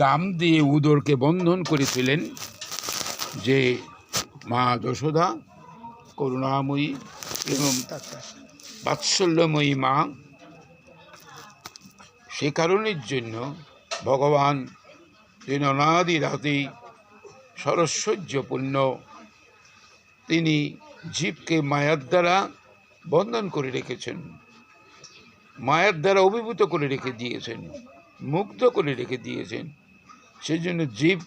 দাম দিয়ে উদরকে বন্ধন করেছিলেন, যে মা যশোদা করুণাময়ী এবং বাৎসল্যময়ী মা, সে কারণের জন্য ভগবান তিনি অনাদি রাতি সরস্বর্যপূর্ণ, তিনি জীবকে মায়ার দ্বারা বন্ধন করে রেখেছেন, মায়ার দ্বারা অভিভূত করে রেখে দিয়েছেন, মুগ্ধ করে রেখে দিয়েছেন। সেই জন্য জীব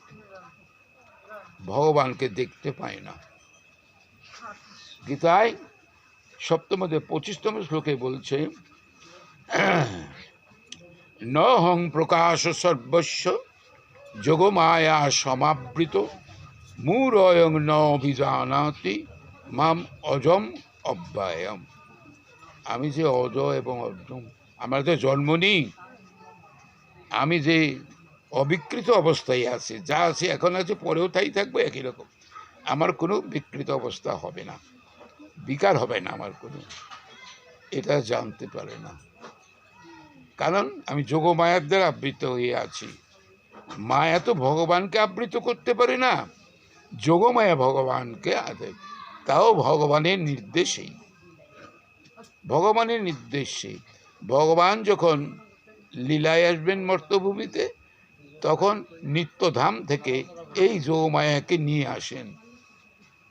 ভগবানকে দেখতে পায় না। গীতায় সপ্তমে 25তম শ্লোকে বলছে, ন হং প্রকাশ সর্বস্ব যোগমায়া সমাবৃত মূঢ়য়ং ন অভিজানাতি মাম অজম অব্যয়ম। আমি যে অজ এবং অজম, আমার তো জন্ম নেই, আমি যে অবিকৃত অবস্থায় আছি, যা আছে এখন আছে, পরেও তাই থাকবো একই রকম। আমার কোনো বিকৃত অবস্থা হবে না, বিকার হবে না আমার কোনো, এটা জানতে পারে না। কারণ আমি যোগমায়ার দ্বারা আবৃত হয়ে আছি। মায়া তো ভগবানকে আবৃত করতে পারে না, যোগমায়া ভগবানকে, তাও ভগবানের নির্দেশেই। ভগবানের নির্দেশে ভগবান যখন লীলায় আসবেন মর্তভূমিতে, তখন নিত্যধাম থেকে এই যোগমায়াকে নিয়ে আসেন।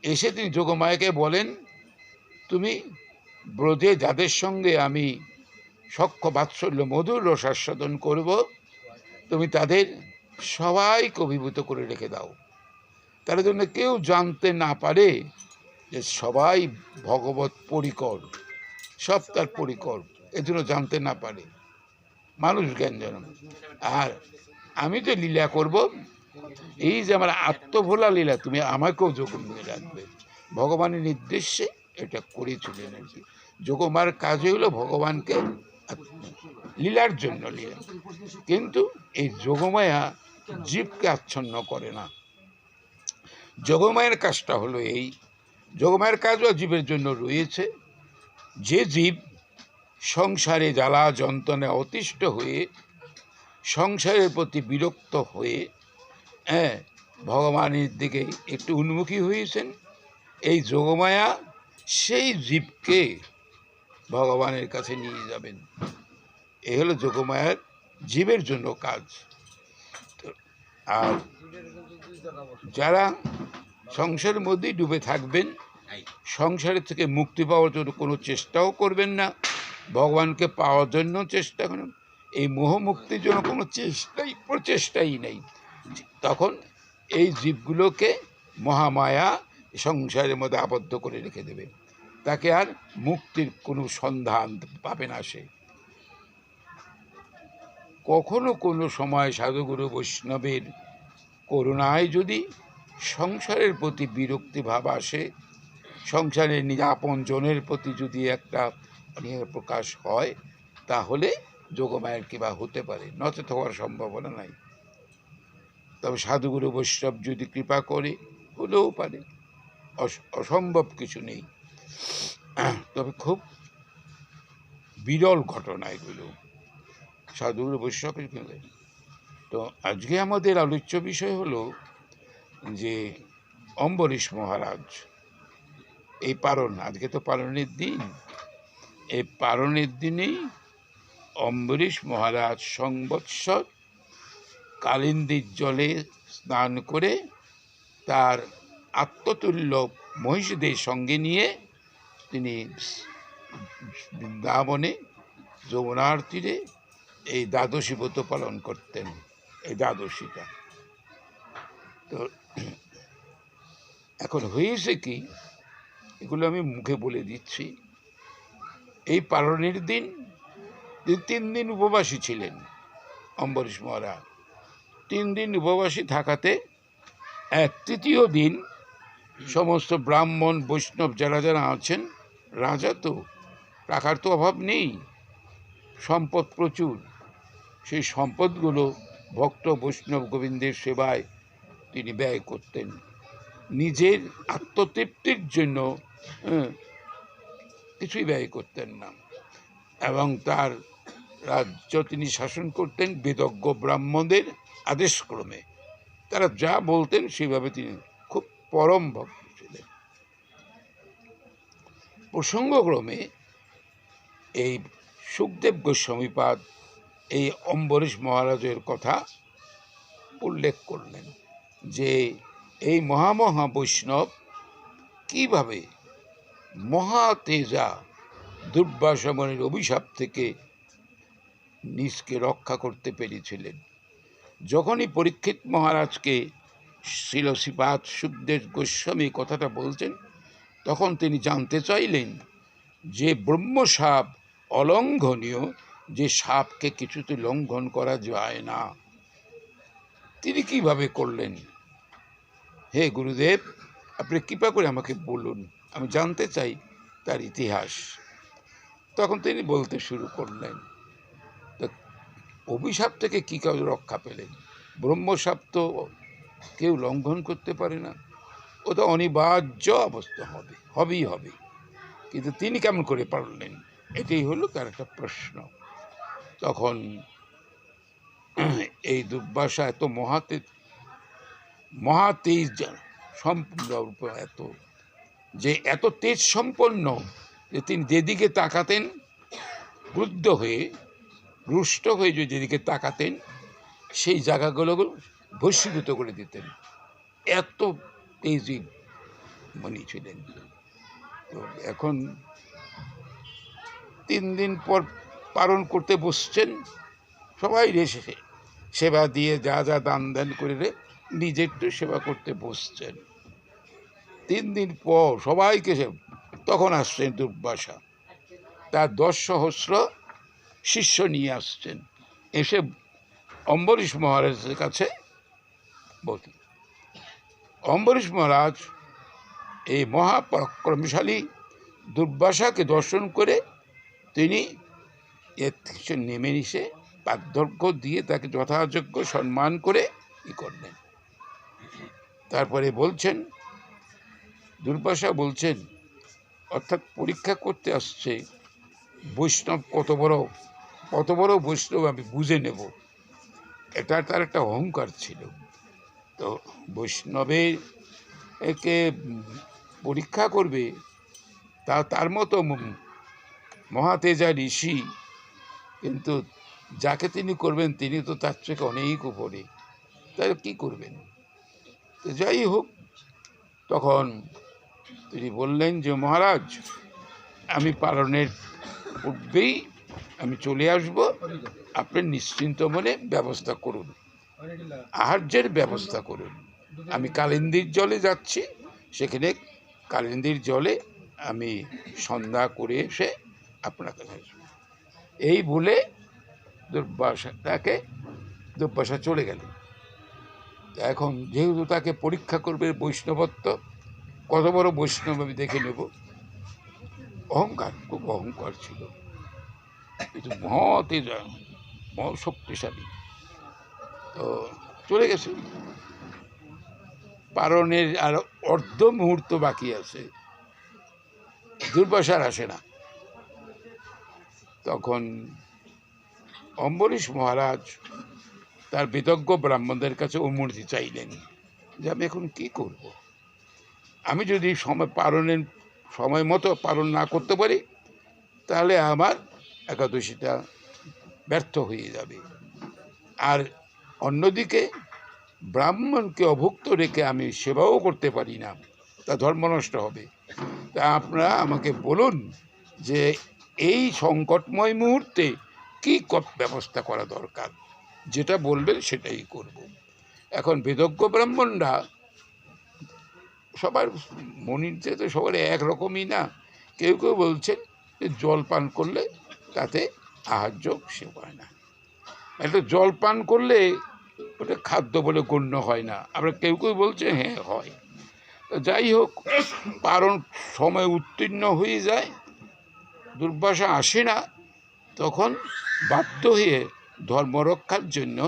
এসে তিনি যোগমায়াকে বলেন, তুমি ব্রজে যাদের সঙ্গে আমি সখ্য বাৎসল্য মধুর রসাস্বাদন করব, তুমি তাদের সবাইকে অভিভূত করে রেখে দাও, তার জন্য কেউ জানতে না পারে যে সবাই ভগবত পরিকর, সব তার পরিকর, এজন্য জানতে না পারে, মানুষ জ্ঞান যেন। আর আমি যে লীলা করব, এই যে আমার আত্মভোলা লীলা, তুমি আমাকেও যোগমায় রাখবে। ভগবানের নির্দেশে এটা করেছিলেন আর কি। যোগমার কাজ হলো ভগবানকে লীলার জন্য লীলা, কিন্তু এই যোগমায়া জীবকে আচ্ছন্ন করে না। যোগমায়ের কাজটা হলো এই, যোগমায়ের কাজও জীবের জন্য রয়েছে। যে জীব সংসারে জ্বালা যন্ত্রণায় অতিষ্ঠ হয়ে, সংসারের প্রতি বিরক্ত হয়ে ভগবানের দিকে একটু উন্মুখী হয়েছেন, এই যোগমায়া সেই জীবকে ভগবানের কাছে নিয়ে যাবেন। এ হলো যোগমায়ার জীবের জন্য কাজ। আর যারা সংসারের মধ্যেই ডুবে থাকবেন, সংসারের থেকে মুক্তি পাওয়ার জন্য কোনো চেষ্টাও করবেন না, ভগবানকে পাওয়ার জন্য চেষ্টা করেন, এই মোহ মুক্তির জন্য কোনো প্রচেষ্টাই নেই, তখন এই জীবগুলোকে মহামায়া সংসারের মধ্যে আবদ্ধ করে রেখে দেবে, তাকে আর মুক্তির কোনো সন্ধান পাবে না সে। কখনো কোনো সময় সাধুগুরু বৈষ্ণবের করুণায় যদি সংসারের প্রতি বিরক্তি ভাব আসে, সংসারের নিজ আপন জনের প্রতি যদি একটা প্রকাশ হয়, তাহলে যোগমায়ের কিবা হতে পারে, নচেত হওয়ার সম্ভাবনা নাই। তবে সাধুগুরু বৈষ্ণব যদি কৃপা করে, হলেও পারে, অসম্ভব কিছু নেই। তবে খুব বিরল ঘটনা এগুলো, সাধুগুরু বৈষ্ণবের। তো আজকে আমাদের আলোচ্য বিষয় হলো যে অম্বরীশ মহারাজ, এই পারণ, আজকে তো পারণের দিন, এই পারণের দিনেই অম্বরীশ মহারাজ সংবৎসর কালিন্দীর জলে স্নান করে তার আত্মতুল্য মহিষীদের সঙ্গে নিয়ে তিনি বৃন্দাবনে যমুনার তীরে এই দ্বাদশী ব্রত পালন করতেন। এই দ্বাদশীটা তো এখন হয়েছে কি, এগুলো আমি মুখে বলে দিচ্ছি। এই পালনের দিন 3 দিন উপবাসী ছিলেন অম্বরীশ মহারাজ। 3 দিন উপবাসী থাকাতে তৃতীয় দিন সমস্ত ব্রাহ্মণ বৈষ্ণব যারা যারা আছেন, রাজা তো টাকার তো অভাব নেই, সম্পদ প্রচুর, সেই সম্পদগুলো ভক্ত বৈষ্ণব গোবিন্দের সেবায় তিনি ব্যয় করতেন। নিজের আত্মতৃপ্তির জন্য কিছুই ব্যয় করতেন না, এবং তার রাজ্য তিনি শাসন করতেন বেদজ্ঞ ব্রাহ্মণদের আদেশক্রমে তারা যা বলতেন সেভাবে তিনি খুব পরম ভক্ত ছিলেন। প্রসঙ্গক্রমে এই সুখদেব গোস্বামীপাদ এই অম্বরীশ মহারাজের কথা উল্লেখ করলেন যে এই মহামহা বৈষ্ণব কীভাবে মহাতেজা দুর্বাসা মুনির অভিশাপ থেকে নিজকে রক্ষা করতে পেরেছিলেন। যখনই পরীক্ষিত মহারাজকে শ্রীল শ্রীপাদ সুখদেব গোস্বামী কথাটা বলছেন, তখন তিনি জানতে চাইলেন যে ব্রহ্মসাপ অলঙ্ঘনীয়, যে সাপকে কিছুতে লঙ্ঘন করা যায় না, তিনি কিভাবে করলেন? হে গুরুদেব, আপনি কৃপা করে আমাকে বলুন, আমি জানতে চাই তার ইতিহাস। তখন তিনি বলতে শুরু করলেন, অভিশাপ থেকে কী কেউ রক্ষা পেলেন? ব্রহ্মসাপ তো কেউ লঙ্ঘন করতে পারে না, ও তো অনিবার্য অবস্থা হবেই হবে, কিন্তু তিনি কেমন করে পারলেন? এটাই হলো তার একটা প্রশ্ন। তখন এই দুর্বাসা এত মহাতেজ সম্পূর্ণ, এত তেজ সম্পন্ন যে তিনি যেদিকে তাকাতেন, ক্রুদ্ধ হয়ে রুষ্ট হয়ে যেদিকে তাকাতেন সেই জায়গাগুলো ভস্মীভূত করে দিতেন, এত তেজি মনি ছিলেন। তো এখন 3 দিন পর পালন করতে বসছেন, সবাই এসে সেবা দিয়ে যা যা দান দান করে নিজে একটু সেবা করতে বসছেন। 3 দিন পর সবাইকে তখন আসছেন দুর্বাসা, তার 10 সহস্র শিষ্য নিয়ে আসছেন, এসে অম্বরীশ মহারাজের কাছে বলতেন। অম্বরীশ মহারাজ এই মহাপরাক্রমশালী দুর্বাসাকে দর্শন করে তিনি নেমে এসে পাদ্যর্ঘ্য দিয়ে তাকে যথাযোগ্য সম্মান করে করলেন। তারপরে বলছেন, দুর্বাসা বলছেন, অর্থাৎ পরীক্ষা করতে আসছে বৈষ্ণব কত বড় বৈষ্ণব আমি বুঝে নেব, এটা তার একটা অহংকার ছিল। তো বৈষ্ণবের একে পরীক্ষা করবে তার মতো মহাতেজা ঋষি, কিন্তু যাকে তিনি করবেন তিনি তো তার থেকে অনেক উপরে, তাহলে কী করবেন? তো যাই হোক, তখন তিনি বললেন যে মহারাজ, আমি পালনের পূর্বেই আমি চলে আসব, আপনি নিশ্চিন্ত মনে ব্যবস্থা করুন, আহার্যের ব্যবস্থা করুন। আমি কালিন্দীর জলে যাচ্ছি, সেখানে কালিন্দীর জলে আমি সন্ধ্যা করে এসে আপনার কাছে আসবো। এই বলে দুর্বাসা চলে গেল। এখন যেহেতু তাকে পরীক্ষা করবে বৈষ্ণবত্ব, কত বড় বৈষ্ণব আমি দেখে নেব, খুব অহংকার ছিল, কিন্তু শক্তিশালী। তো চলে গেছে, পালনের আর অর্ধ মুহূর্ত বাকি আছে, দুর্বাসার আসে না। তখন অম্বরীশ মহারাজ তার বিতজ্ঞ ব্রাহ্মণদের কাছে অনুমতি চাইলেন যে আমি এখন কি করব? আমি যদি সময় মতো পালন না করতে পারি, তাহলে আমার একাদশীটা ব্যর্থ হয়ে যাবে, আর অন্যদিকে ব্রাহ্মণকে অভুক্ত রেখে আমি সেবাও করতে পারি না, তা ধর্ম নষ্ট হবে। তা আপনারা আমাকে বলুন যে এই সংকটময় মুহূর্তে কী ব্যবস্থা করা দরকার, যেটা বলবেন সেটাই করব। এখন বেদজ্ঞ ব্রাহ্মণরা সবার মনির তো সবার একরকমই না, কেউ কেউ বলছেন যে জল পান করলে তাতে আহার্য সে হয় না, একটা জল পান করলে ওটা খাদ্য বলে গণ্য হয় না, আবার কেউ কেউ বলছে হ্যাঁ হয়। তো যাই হোক, পালন সময় উত্তীর্ণ হয়ে যায়, দুর্বাসা আসে না, তখন বাধ্য হয়ে ধর্মরক্ষার জন্য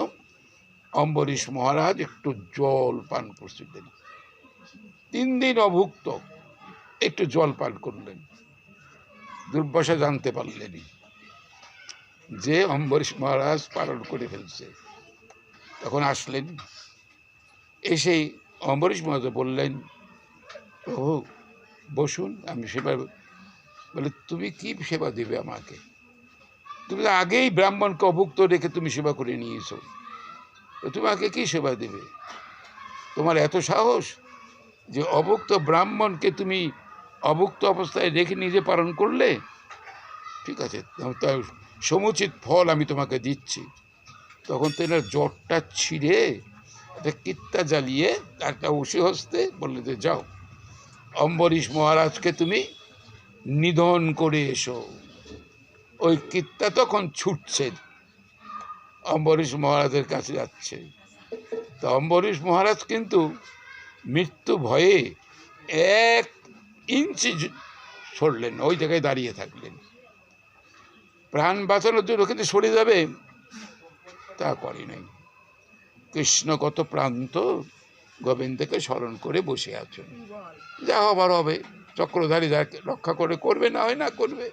অম্বরীশ মহারাজ একটু জল পান করছিলেন। 3 দিন অভুক্ত একটু জল পান করলেন, দুর্বাসা জানতে পারলেন যে অম্বরীশ মহারাজ পালন করে ফেলছে। তখন আসলেন, এসে অম্বরীশ মহারাজ বললেন, প্রভু বসুন, আমি সেবা। বলে, তুমি কি সেবা দেবে আমাকে? তুমি তো আগেই ব্রাহ্মণকে অভুক্ত রেখে তুমি সেবা করে নিয়েছো, তোমাকে কি সেবা দেবে? তোমার এত সাহস যে অভুক্ত ব্রাহ্মণকে তুমি অভুক্ত অবস্থায় রেখে নিজে পালন করলে? ঠিক আছে, তার সমুচিত ফল আমি তোমাকে দিচ্ছি। তখন তেনার জ্বরটা ছিঁড়ে একটা কিত্তা জ্বালিয়ে একটা উশি হস্তে বললে যে যাও, অম্বরীশ মহারাজকে তুমি নিধন করে এসো। ওই কিত্তা তখন ছুটছে, অম্বরীশ মহারাজের কাছে যাচ্ছে। তো অম্বরীশ মহারাজ কিন্তু মৃত্যু ভয়ে 1 ইঞ্চি সরলেন, ওই জায়গায় দাঁড়িয়ে থাকলেন। প্রাণ বাঁচানোর জন্য কিন্তু সরে যাবে, তা করে নাই। কৃষ্ণ কত প্রান্ত গোবিন্দকে স্মরণ করে বসে আছেন, যা হবার হবে, চক্রধারী যাকে রক্ষা করে করবে, না হয় না করবে।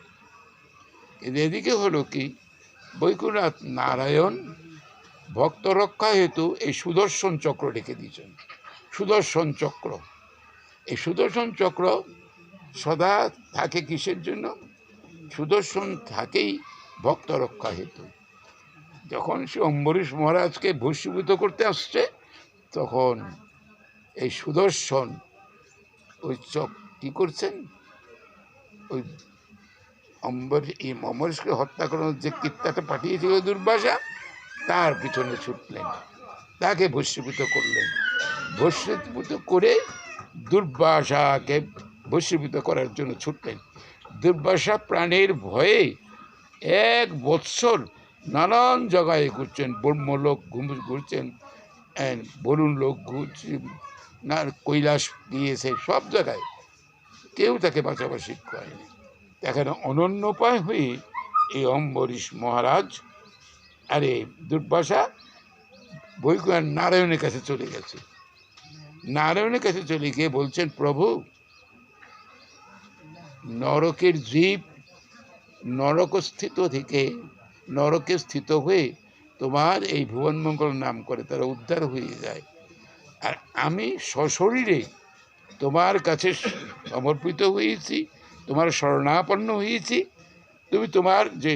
কিন্তু এদিকে হলো কি, বৈকুণ্ঠনাথ নারায়ণ ভক্ত রক্ষা হেতু এই সুদর্শন চক্র রেখে দিয়েছেন। সুদর্শন চক্র, এই সুদর্শন চক্র সদা থাকে কিসের জন্য? সুদর্শন থাকেই ভক্ত রক্ষা হেতু। যখন সে অম্বরীশ মহারাজকে ভস্মীভূত করতে আসছে, তখন এই সুদর্শন ওই কি করছেন, ওই অম্বরীশকে হত্যা করানোর যে কীর্তাটা পাঠিয়েছিল দুর্বাসা, তার পিছনে ছুটলেন, তাকে ভস্মীভূত করলেন। ভস্মীভূত করে দুর্বাসাকে ভস্মীভূত করার জন্য ছুটলেন। দুর্বাসা প্রাণের ভয়ে 1 বৎসর নানান জায়গায় ঘুরছেন, ব্রহ্মলোক ঘুরছেন, বরুণ লোক ঘুরছেন, না কৈলাস গিয়েছে, সব জায়গায় কেউ তাকে বাঁচাবাসি করেনি। এখানে অনন্যোপায় হয়ে এই অম্বরীশ মহারাজ আরে দুর্বাসা বৈকুণ্ঠ নারায়ণের কাছে চলে গেছে। নারায়ণের কাছে চলে গিয়ে বলছেন, প্রভু নরকের জীব নরকস্থিত থেকে নরকে স্থিত হয়ে তোমার এই ভুবনমঙ্গল নাম করে তারা উদ্ধার হয়ে যায়, আর আমি সশরীরে তোমার কাছে সমর্পিত হয়েছি, তোমার শরণাপন্ন হয়েছি, তুমি তোমার যে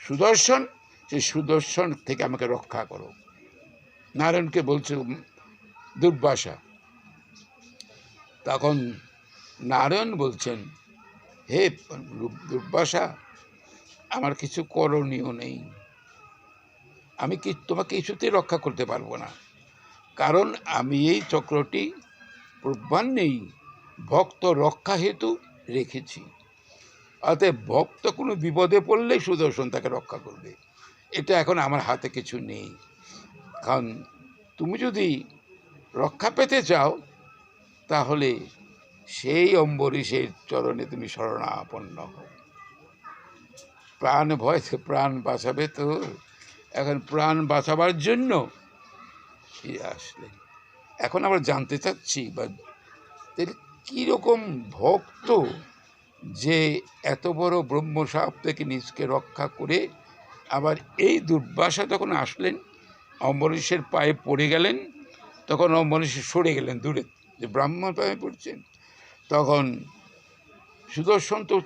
সুদর্শন, সেই সুদর্শন থেকে আমাকে রক্ষা করো। নারায়ণকে বলছে দুর্বাসা। তখন নারায়ণ বলছেন, হে দুর্বাসা, আমার কিছু করণীয় নেই, আমি তোমাকে কিছুতেই রক্ষা করতে পারবো না, কারণ আমি এই চক্রটি পূর্বাহ্নেই ভক্ত রক্ষা হেতু রেখেছি। অতএব ভক্ত কোনো বিপদে পড়লেই সুদর্শন তাকে রক্ষা করবে, এটা এখন আমার হাতে কিছু নেই। কারণ তুমি যদি রক্ষা পেতে চাও, তাহলে সেই অম্বরীশের চরণে তুমি শরণাপন্ন হও। প্রাণ ভয়তে প্রাণ বাঁচাবে তো, এখন প্রাণ বাঁচাবার জন্য ফিরে আসলেন। এখন আমরা জানতে চাচ্ছি বা কীরকম ভক্ত যে এত বড় ব্রহ্মসাপ থেকে নিজকে রক্ষা করে আবার এই দুর্বাসা যখন আসলেন, অম্বরীশের পায়ে পড়ে গেলেন, তখন অম্বরীশ সরে গেলেন দূরে, যে ব্রাহ্মণ পায়ে পড়ছেন। তখন সুদর্শন তো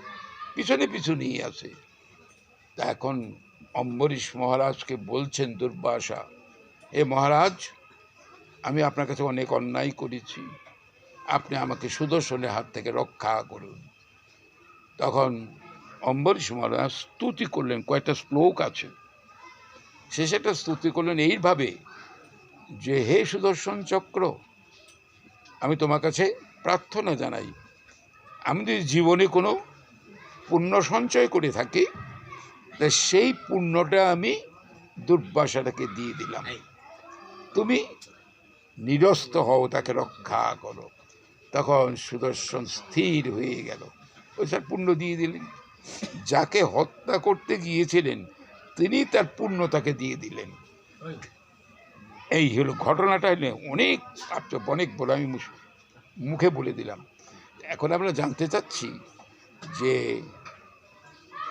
পিছনে পিছনেই আছে। তা এখন অম্বরীশ মহারাজকে বলছেন দুর্বাসা, এ মহারাজ, আমি আপনার কাছে অনেক অন্যায় করেছি, আপনি আমাকে সুদর্শনের হাত থেকে রক্ষা করুন। তখন অম্বরীশ মহারাজ স্তুতি করলেন, কয়েকটা শ্লোক আছে, শেষে একটা স্তুতি করলেন এইভাবে যে, হে সুদর্শন চক্র, আমি তোমার কাছে প্রার্থনা জানাই, আমি যদি জীবনে কোনো পুণ্য সঞ্চয় করে থাকি, তা সেই পুণ্যটা আমি দুর্বাসাটাকে দিয়ে দিলাম, তুমি নিরস্ত হও, তাকে রক্ষা করো। তখন সুদর্শন স্থির হয়ে গেল, ওই স্যার পুণ্য দিয়ে দিলেন। যাকে হত্যা করতে গিয়েছিলেন তিনি তার পুণ্য তাকে দিয়ে দিলেন। এই হলো ঘটনাটা। অনেক অনেক বলে আমি মুখে বলে দিলাম। এখন আমরা জানতে চাচ্ছি যে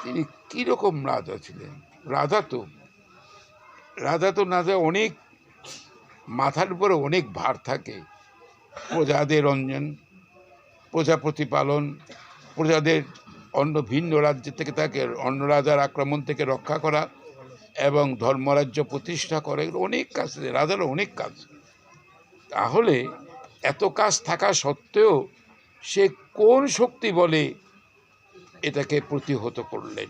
তিনি কীরকম রাজা ছিলেন। রাজা তো না যায় অনেক মাথার উপরে অনেক ভার থাকে, প্রজাদের রঞ্জন, প্রজা প্রতিপালন, প্রজাদের অন্য ভিন্ন রাজ্য থেকে তাকে অন্য রাজার আক্রমণ থেকে রক্ষা করা এবং ধর্মরাজ্য প্রতিষ্ঠা করে, অনেক কাজ, রাজারও অনেক কাজ। তাহলে এত কাজ থাকা সত্ত্বেও সে কোন শক্তি বলে এটাকে প্রতিহত করলেন,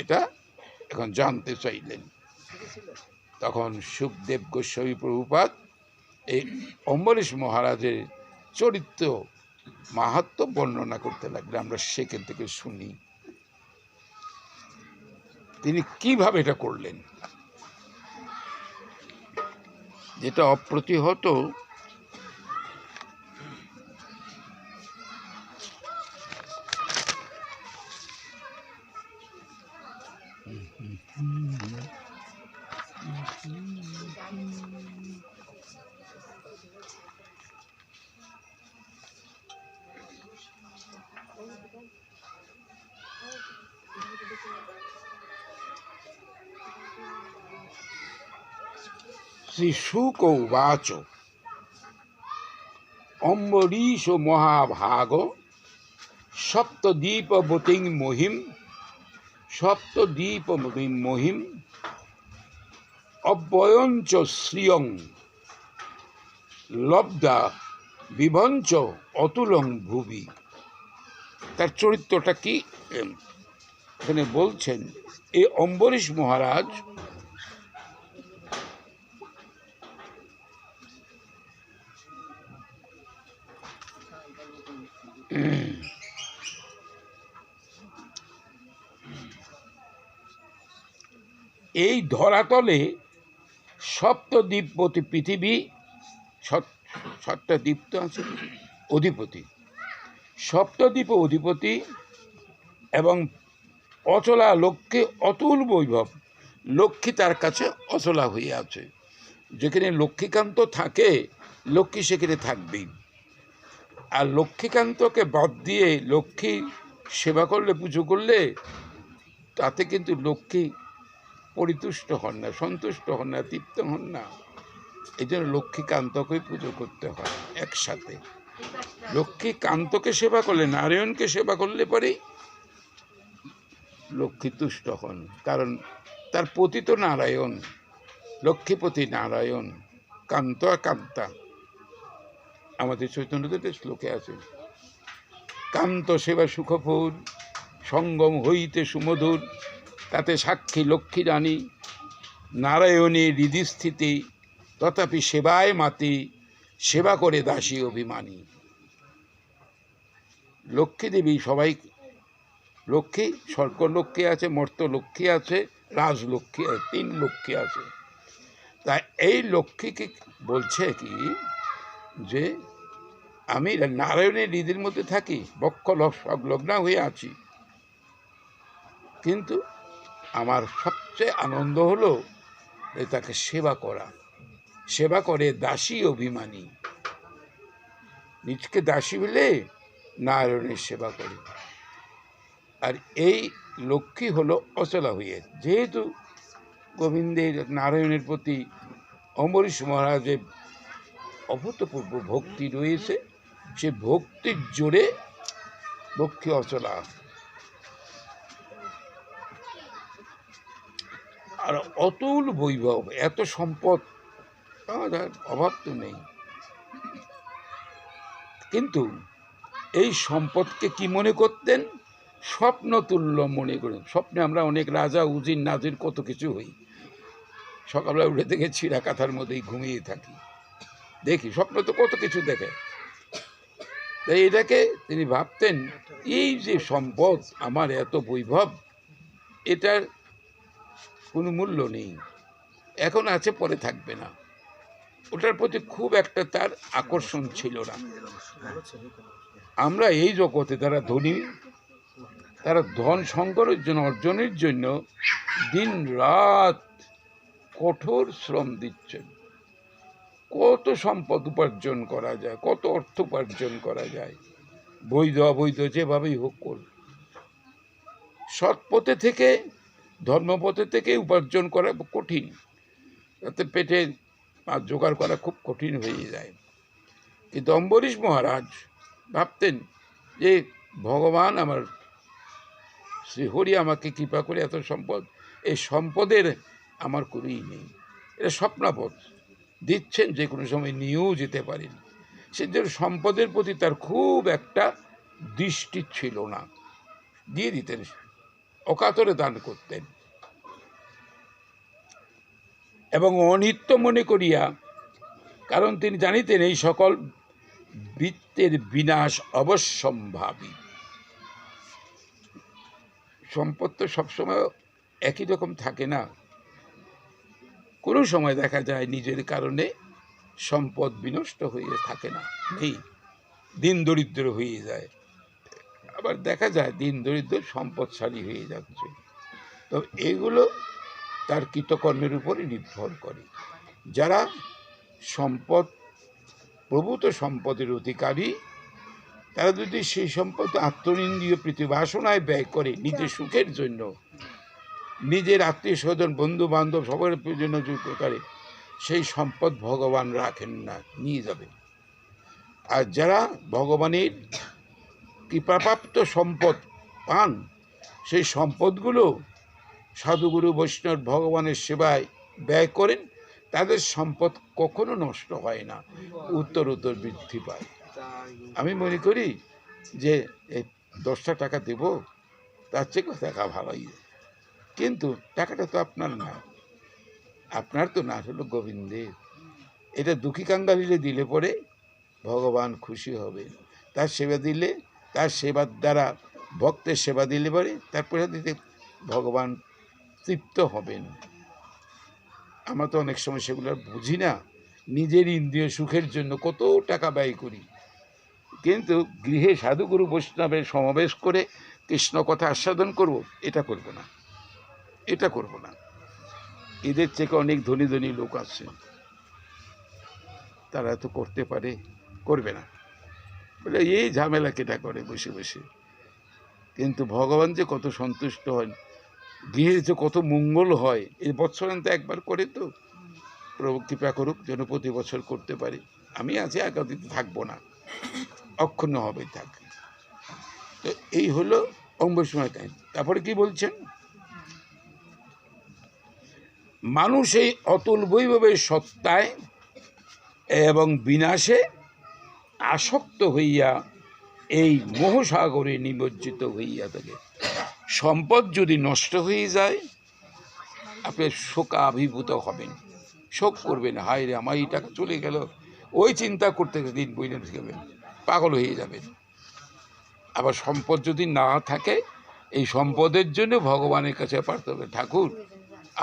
এটা এখন জানতে চাইলেন। তখন সুখদেব গোস্বামী প্রভুপাদ এই অম্বরীশ মহারাজের চরিত্র মাহাত্ম্য বর্ণনা করতে লাগলেন। আমরা সেখান থেকে শুনি তিনি কিভাবে এটা করলেন, যেটা অপ্রতিহত শ্রীশুক উবাচ অম্বরীশ মহাভাগ সপ্তদ্বীপবতীং মহিম অব্যয়ঞ্চ শ্রিয়ং লব্ধা বিভঞ্চ অতুলং ভুবি। তার চরিত্রটা কি এখানে বলছেন, এই অম্বরীশ মহারাজ এই ধরাতলে সপ্তদ্বীপবতী পৃথিবী, সাতটা দ্বীপ তো আছে, অধিপতি, সপ্তদ্বীপ অধিপতি এবং অচলা লক্ষ্মী, অতুল বৈভব, লক্ষ্মী তার কাছে অচলা হয়ে আছে। যেখানে লক্ষ্মীকান্ত থাকে লক্ষ্মী সেখানে থাকবেই, আর লক্ষ্মীকান্তকে বাদ দিয়ে লক্ষ্মী সেবা করলে, পুজো করলে তাতে কিন্তু লক্ষ্মী পরিতুষ্ট হন না, সন্তুষ্ট হন না, তৃপ্ত হন না। এই জন্য লক্ষ্মীকান্তকেই পুজো করতে হয় একসাথে। লক্ষ্মীকান্তকে সেবা করলে, নারায়ণকে সেবা করলে পরেই লক্ষ্মী তুষ্ট হন, কারণ তার পতি তো নারায়ণ, লক্ষ্মীপতি নারায়ণ, কান্ত আর কান্তা। আমাদের চৈতন্যদেবের শ্লোকে আছে, কান্ত সেবা সুখফুর সঙ্গম হইতে সুমধুর, তাতে সাক্ষী লক্ষ্মী রানী, নারায়ণী হৃদিস্থিতি তথাপি সেবায় মাতি, সেবা করে দাসী অভিমানী। লক্ষ্মী দেবী সবাই, লক্ষ্মী স্বর্গলক্ষ্মী আছে, মর্ত্যলক্ষ্মী আছে, রাজলক্ষ্মী আছে, 3 লক্ষ্মী আছে। তাই এই লক্ষ্মীকে বলছে কি যে আমি নারায়ণের হৃদির মধ্যে থাকি, বক্ষ সংলগ্না হয়ে আছি, কিন্তু আমার সবচেয়ে আনন্দ হলো তাকে সেবা করা, সেবা করে দাসী অভিমানী। নিজকে দাসী বলে নারায়ণের সেবা করে। আর এই লক্ষ্মী হলো অচলা হয়ে, যেহেতু গোবিন্দের নারায়ণের প্রতি অম্বরীশ মহারাজের অভূতপূর্ব ভক্তি রয়েছে, সে ভক্তির জোরে লক্ষ্মী অচলা। আর অতুল বৈভব, এত সম্পদ, অভাব তো নেই, কিন্তু এই সম্পদকে কি মনে করতেন? স্বপ্ন তুল্য মনে করেন। স্বপ্নে আমরা অনেক রাজা উজির নাজির কত কিছু হই, সকালবেলা উঠে থেকে ছিঁড়া কাঁথার মধ্যেই ঘুমিয়ে থাকি, দেখি স্বপ্ন তো কত কিছু দেখে। তাই এটাকে তিনি ভাবতেন, এই যে সম্পদ আমার, এত বৈভব, এটার কোনো মূল্য নেই, এখন আছে পরে থাকবে না। ওটার প্রতি খুব একটা তার আকর্ষণ ছিল না। আমরা এই জগতে যারা ধনী, তারা ধন সংগ্রহের জন্য, অর্জনের জন্য দিন রাত কঠোর শ্রম দিচ্ছেন। কত সম্পদ উপার্জন করা যায়, কত অর্থ উপার্জন করা যায়, বৈধ অবৈধ যেভাবেই হোক কর। সৎ পথে থেকে, ধর্মপথে থেকে উপার্জন করা কঠিন, তাতে পেটে জোগাড় করা খুব কঠিন হয়ে যায়। কিন্তু অম্বরীশ মহারাজ ভাবতেন যে ভগবান আমার শ্রীহরি আমাকে কৃপা করে এত সম্পদ, এই সম্পদের আমার কোনোই নেই, এটা স্বপ্নাপদ দিচ্ছেন, যে কোনো সময় নিয়েও যেতে পারেন। সেজন্য সম্পদের প্রতি তার খুব একটা দৃষ্টি ছিল না, দিয়ে দিতেন, অকাতরে দান করতেন। এবং অনিত্য মনে করিয়া, কারণ তিনি জানিতেন এই সকল বৃত্তের বিনাশ অবশ্যম্ভাবী। সম্পদ তো সবসময় একই রকম থাকে না, কোনো সময় দেখা যায় নিজের কারণে সম্পদ বিনষ্ট হয়ে থাকে না, নেই, দিন দরিদ্র হয়ে যায়, আবার দেখা যায় দিন দরিদ্র সম্পদশালী হয়ে যাচ্ছে। তো এগুলো তার কৃতকর্মের উপরই নির্ভর করে। যারা সম্পদ, প্রভূত সম্পদের অধিকারী, তারা যদি সেই সম্পদ আত্মনিন্দীয় প্রীতিবাসনায় ব্যয় করে নিজের সুখের জন্য, নিজের আত্মীয় স্বজন বন্ধু বান্ধব সবার জন্য যুক্ত করে, সেই সম্পদ ভগবান রাখেন না, নিয়ে যাবে। আর যারা ভগবানের কৃপাপ্রাপ্ত সম্পদ পান, সেই সম্পদগুলো সাধুগুরু বৈষ্ণব ভগবানের সেবায় ব্যয় করেন, তাদের সম্পদ কখনো নষ্ট হয় না, উত্তর উত্তর বৃদ্ধি পায়। আমি মনে করি যে এই 10টা টাকা দেব, তার চেয়ে টাকা ভালোই, কিন্তু টাকাটা তো আপনার না, আপনার তো না, হলো গোবিন্দের। এটা দুঃখী কাঙ্গালিলে দিলে পরে ভগবান খুশি হবে, তার সেবা দিলে, তার সেবার দ্বারা ভক্তের সেবা দিলে পরে তারপরে দিতে ভগবান তৃপ্ত হবেন। আমরা তো অনেক সময় সেগুলো বুঝি না, নিজের ইন্দ্রিয় সুখের জন্য কত টাকা ব্যয় করি, কিন্তু গৃহে সাধুগুরু বৈষ্ণবের সমাবেশ করে কৃষ্ণ কথা আস্বাদন করব, এটা করব না, এটা করব না। এদের থেকে অনেক ধনী ধনী লোক আছে, তারা তো করতে পারে, করবে না, বলে এই ঝামেলা কেটা করে বসে বসে। কিন্তু ভগবান যে কত সন্তুষ্ট হন, গৃহের যে কত মঙ্গল হয়, এই বৎসরান্তে একবার করে তো প্রভু কৃপা করুক যেন প্রতি বছর করতে পারি। আমি আছি, আগামীতে থাকবো না, অক্ষুণ্ণ হবে থাক। তো এই হলো অম্বরীশ কাহিনী। তারপরে কি বলছেন, মানুষ এই অতুল বৈভবের সত্তায় এবং বিনাশে আসক্ত হইয়া এই মোহসাগরে নিমজ্জিত হইয়া থাকে। সম্পদ যদি নষ্ট হয়ে যায়, আপনি শোকাভিভূত হবেন, শোক করবেন, হায় রে আমার এই টাকা চলে গেল, ওই চিন্তা করতে দিন বইলে যাবেন, পাগল হয়ে যাবেন। আবার সম্পদ যদি না থাকে, এই সম্পদের জন্য ভগবানের কাছে প্রার্থনা হবে, ঠাকুর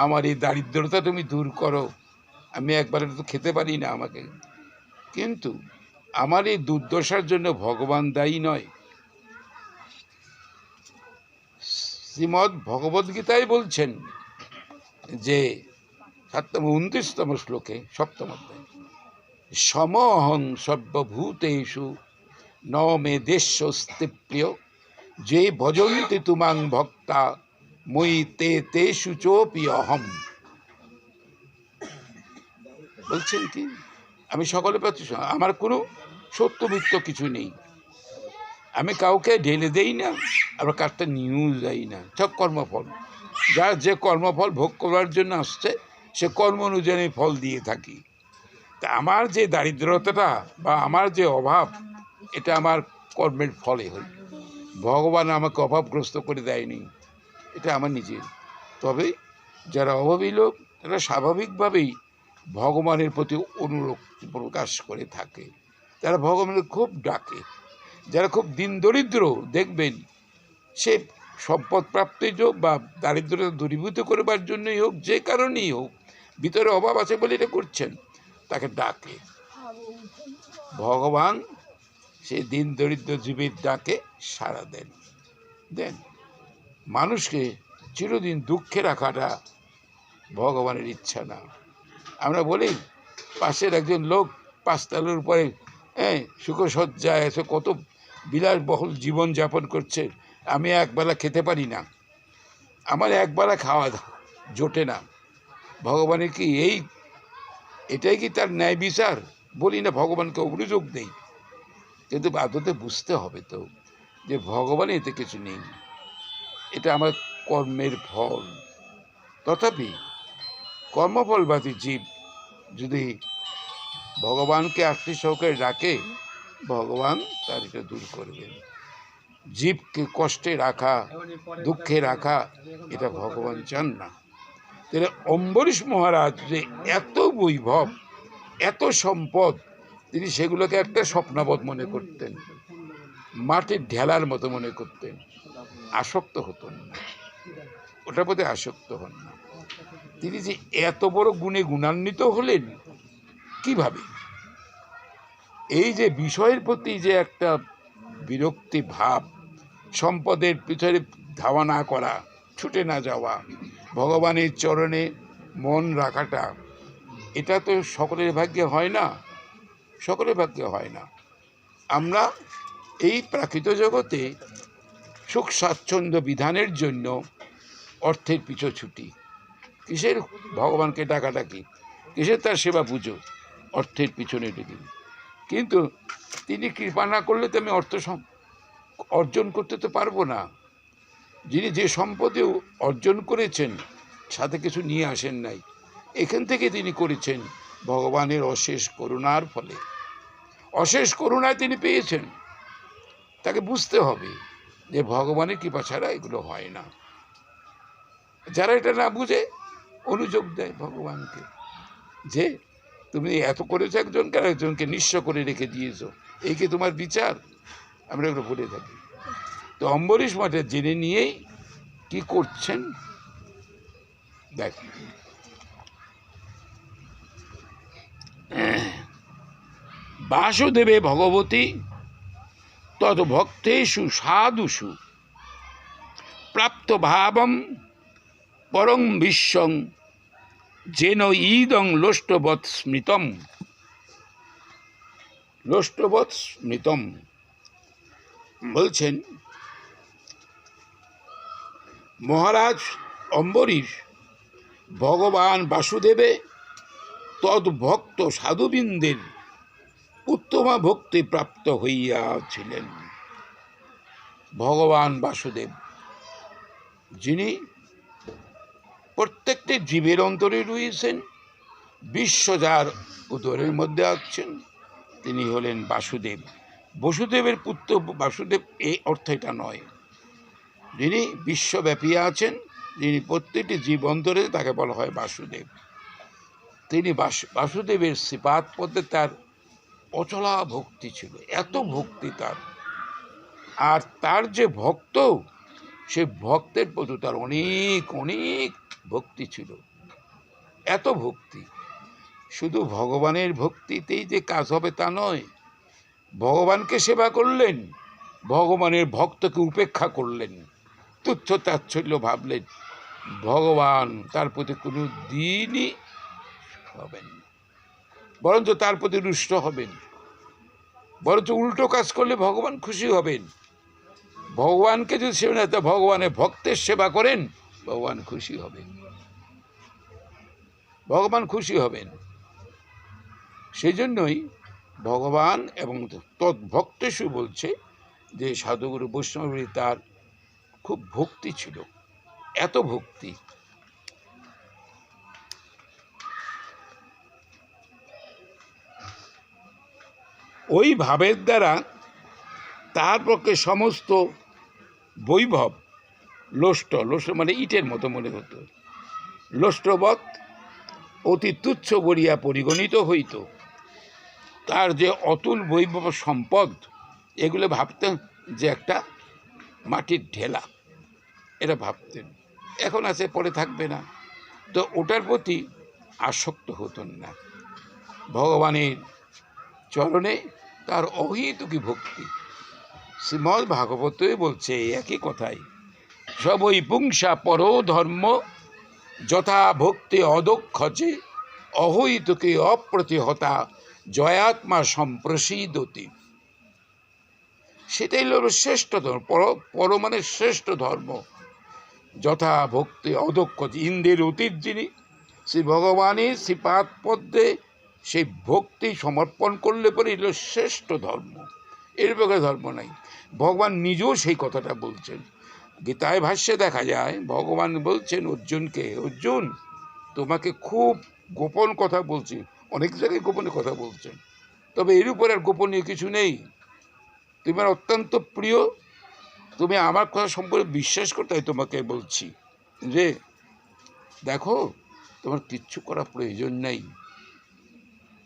আমার এই দারিদ্রতা তুমি দূর করো, আমি একবারে তো খেতে পারি না আমাকে, কিন্তু আমার এই দুর্দশার জন্য ভগবান দায়ী নয়। শ্রীমদ্ ভগবদ্গীতায় বলছেন যে 29তম শ্লোকে 7ম অধ্যায়, সমহং সর্বভূতেষু ন মে দেশস্তি প্রিয়, যে ভজন্তি তুমাং ভক্তা মই তে তেষু চোপি অহম। বলছেন কি, আমি সকলে পাচ্ছি, আমার কোনো সত্য মিথ্য কিছু নেই, আমি কাউকে ঢেলে দেই না, আবার কাজটা নিয়েও যাই না, সব কর্মফল, যার যে কর্মফল ভোগ করার জন্য আসছে সে কর্ম অনুযায়ী ফল দিয়ে থাকি। তা আমার যে দারিদ্রতাটা বা আমার যে অভাব, এটা আমার কর্মের ফলে হয়, ভগবান আমাকে অভাবগ্রস্ত করে দেয়নি, এটা আমার নিজের। তবে যারা অভাবী লোক, তারা স্বাভাবিকভাবেই ভগবানের প্রতি অনুরক্তি প্রকাশ করে থাকে, তারা ভগবানের খুব ডাকে। যারা খুব দিন দরিদ্র, দেখবেন সে সম্পদ প্রাপ্তির হোক বা দারিদ্রতা দূরীভূত করবার জন্যই হোক, যে কারণেই হোক, ভিতরে অভাব আছে বলে এটা করছেন, তাকে ডাকে ভগবান, সেই দিন দরিদ্র জীবের ডাকে সাড়া দেন। মানুষকে চিরদিন দুঃখে রাখাটা ভগবানের ইচ্ছা না। আমরা বলি পাশের একজন লোক 5 তলার উপরে সুখসজ্জায় এসে কত বিলাসবহুল জীবনযাপন করছে, আমি একবেলা খেতে পারি না, আমার একবেলা খাওয়া জোটে না। ভগবানের কি এই এটাই কি তার ন্যায় বিচার? বলি না ভগবানকে অভিযোগ দেই, কিন্তু আদতে বুঝতে হবে তো যে ভগবান এতে কিছু নেই, এটা আমার কর্মের ফল। তথাপি কর্মফলবাদী জীব যদি ভগবানকে আত্মীয় সহকারে ডাকে, ভগবান তার এটা দূর করবেন। জীবকে কষ্টে রাখা, দুঃখে রাখা, এটা ভগবান চান না। তাহলে অম্বরীশ মহারাজ যে এত বৈভব, এত সম্পদ, তিনি সেগুলোকে একটা স্বপ্নাবধ মনে করতেন, মাটির ঢেলার মতো মনে করতেন, আসক্ত হতেন না, ওটার প্রতি আসক্ত হন না। তিনি যে এত বড় গুণে গুণান্বিত হলেন কিভাবে? এই যে বিষয়ের প্রতি যে একটা বিরক্তি ভাব, সম্পদের পিছনে ধাওয়া না করা, ছুটে না যাওয়া, ভগবানের চরণে মন রাখাটা, এটা তো সকলের ভাগ্যে হয় না, সকলের ভাগ্যে হয় না। আমরা এই প্রাকৃত জগতে সুখ স্বাচ্ছন্দ্য বিধানের জন্য অর্থের পিছু ছুটি। কিসের ভগবানকে ডাকাডাকি, কিসের তার সেবা পুজো? অর্থের পিছনে ঢুকি। কিন্তু তিনি কৃপা না করলে তো আমি অর্থ অর্জন করতে তো পারবো না। যিনি যে সম্পদেও অর্জন করেছেন, সাথে কিছু নিয়ে আসেন নাই, এখান থেকে তিনি করেছেন ভগবানের অশেষ করুণার ফলে। অশেষ করুণায় তিনি পেয়েছেন। তাকে বুঝতে হবে যে ভগবানের কৃপা ছাড়া এগুলো হয় না। যারা এটা না বুঝে অনুযোগ দেয় ভগবানকে, যে তুমি এত করেছো একজনকে, আর একজনকে নিঃস্ব করে রেখে দিয়েছো, এই কি তোমার বিচার? আমরা এগুলো বলে থাকি। তো অম্বরীশ মঠের জেনে নিয়েই কি করছেন দেখ। বাসুদেবে ভগবতী তদ ভক্তেষু সাধুষু প্রাপ্ত ভাবম পরং বিশ্বং যেন ঈদং লোষ্টবৎ স্মৃতম। লোষ্টবৎ স্মৃতম বলছেন মহারাজ অম্বরীশ ভগবান বাসুদেবে তদ্ভক্ত সাধুবৃন্দের উত্তমা ভক্তি প্রাপ্ত হইয়াছিলেন। ভগবান বাসুদেব, যিনি প্রত্যেকটি জীবের অন্তরে রয়েছেন, বিশ্ব যার উদরের মধ্যে আছেন, তিনি হলেন বাসুদেব। বসুদেবের পুত্র বাসুদেব এই অর্থ এটা নয়। যিনি বিশ্বব্যাপী আছেন, যিনি প্রত্যেকটি জীব অন্তরে, তাকে বলা হয় বাসুদেব। তিনি বাসুদেবের শ্রীপাদ পদ্মে তার অচলা ভক্তি ছিল, এত ভক্তি তার। আর তার যে ভক্ত, সে ভক্তের প্রতি তার অনেক অনেক ভক্তি ছিল, এত ভক্তি। শুধু ভগবানের ভক্তিতেই যে কাজ হবে তা নয়, ভগবানকে সেবা করলেন, ভগবানের ভক্তকে উপেক্ষা করলেন, তুচ্ছ তাচ্ছল্য ভাবলেন, ভগবান তার প্রতি কোনো দিনই হবেন না, বরঞ্চ তার প্রতি রুষ্ট হবেন। বরঞ্চ উল্টো কাজ করলে ভগবান খুশি হবেন। ভগবানকে যদি সেবা না, ভগবানের ভক্তের সেবা করেন, ভগবান খুশি হবেন, ভগবান খুশি হবেন। সেই জন্যই ভগবান এবং তদ্ভক্তেষু বলছে যে সাধুগুরু বৈষ্ণবী তার খুব ভক্তি ছিল, এত ভক্তি। ওই ভাবের দ্বারা তার পক্ষে সমস্ত বৈভব লোষ্ট, লোষ্ট মানে ইটের মতো মনে হতো, লোষ্টবৎ অতি তুচ্ছ বলিয়া পরিগণিত হইত। তার যে অতুল বৈভব সম্পদ, এগুলো ভাবতেন যে একটা মাটির ঢেলা, এটা ভাবতেন। এখন আছে, পরে থাকবে না, তো ওটার প্রতি আসক্ত হতেন না। ভগবানের চরণে তার অহিতুকি ভক্তি। শ্রীমদ্ ভাগবতে বলছে একই কথাই, সবই পুংসা পরো ধর্ম যথা ভক্তি অদক্ষচে অহৈতুকি অপ্রতিহতা জয়াত্মা সম্প্রসীদতি। সেটাই হল শ্রেষ্ঠ ধর্ম, পর মানে শ্রেষ্ঠ ধর্ম। যথা ভক্তি অদক্ষ, ইন্দ্রের অতীত যিনি, শ্রী ভগবানের শ্রীপাদ পদ্মে সেই ভক্তি সমর্পণ করলে পরে এগুলো শ্রেষ্ঠ ধর্ম, এর পক্ষে ধর্ম নাই। ভগবান নিজেও সেই কথাটা বলছেন। গীতায় ভাষ্যে দেখা যায় ভগবান বলছেন অর্জুনকে, অর্জুন তোমাকে খুব গোপন কথা বলছি, অনেক জায়গায় গোপনে কথা বলছেন, তবে এর উপর আর গোপনীয় কিছু নেই। তুমি আমার অত্যন্ত প্রিয়, তুমি আমার কথা সম্পর্কে বিশ্বাস করতে, তাই তোমাকে বলছি যে দেখো তোমার কিচ্ছু করার প্রয়োজন নেই,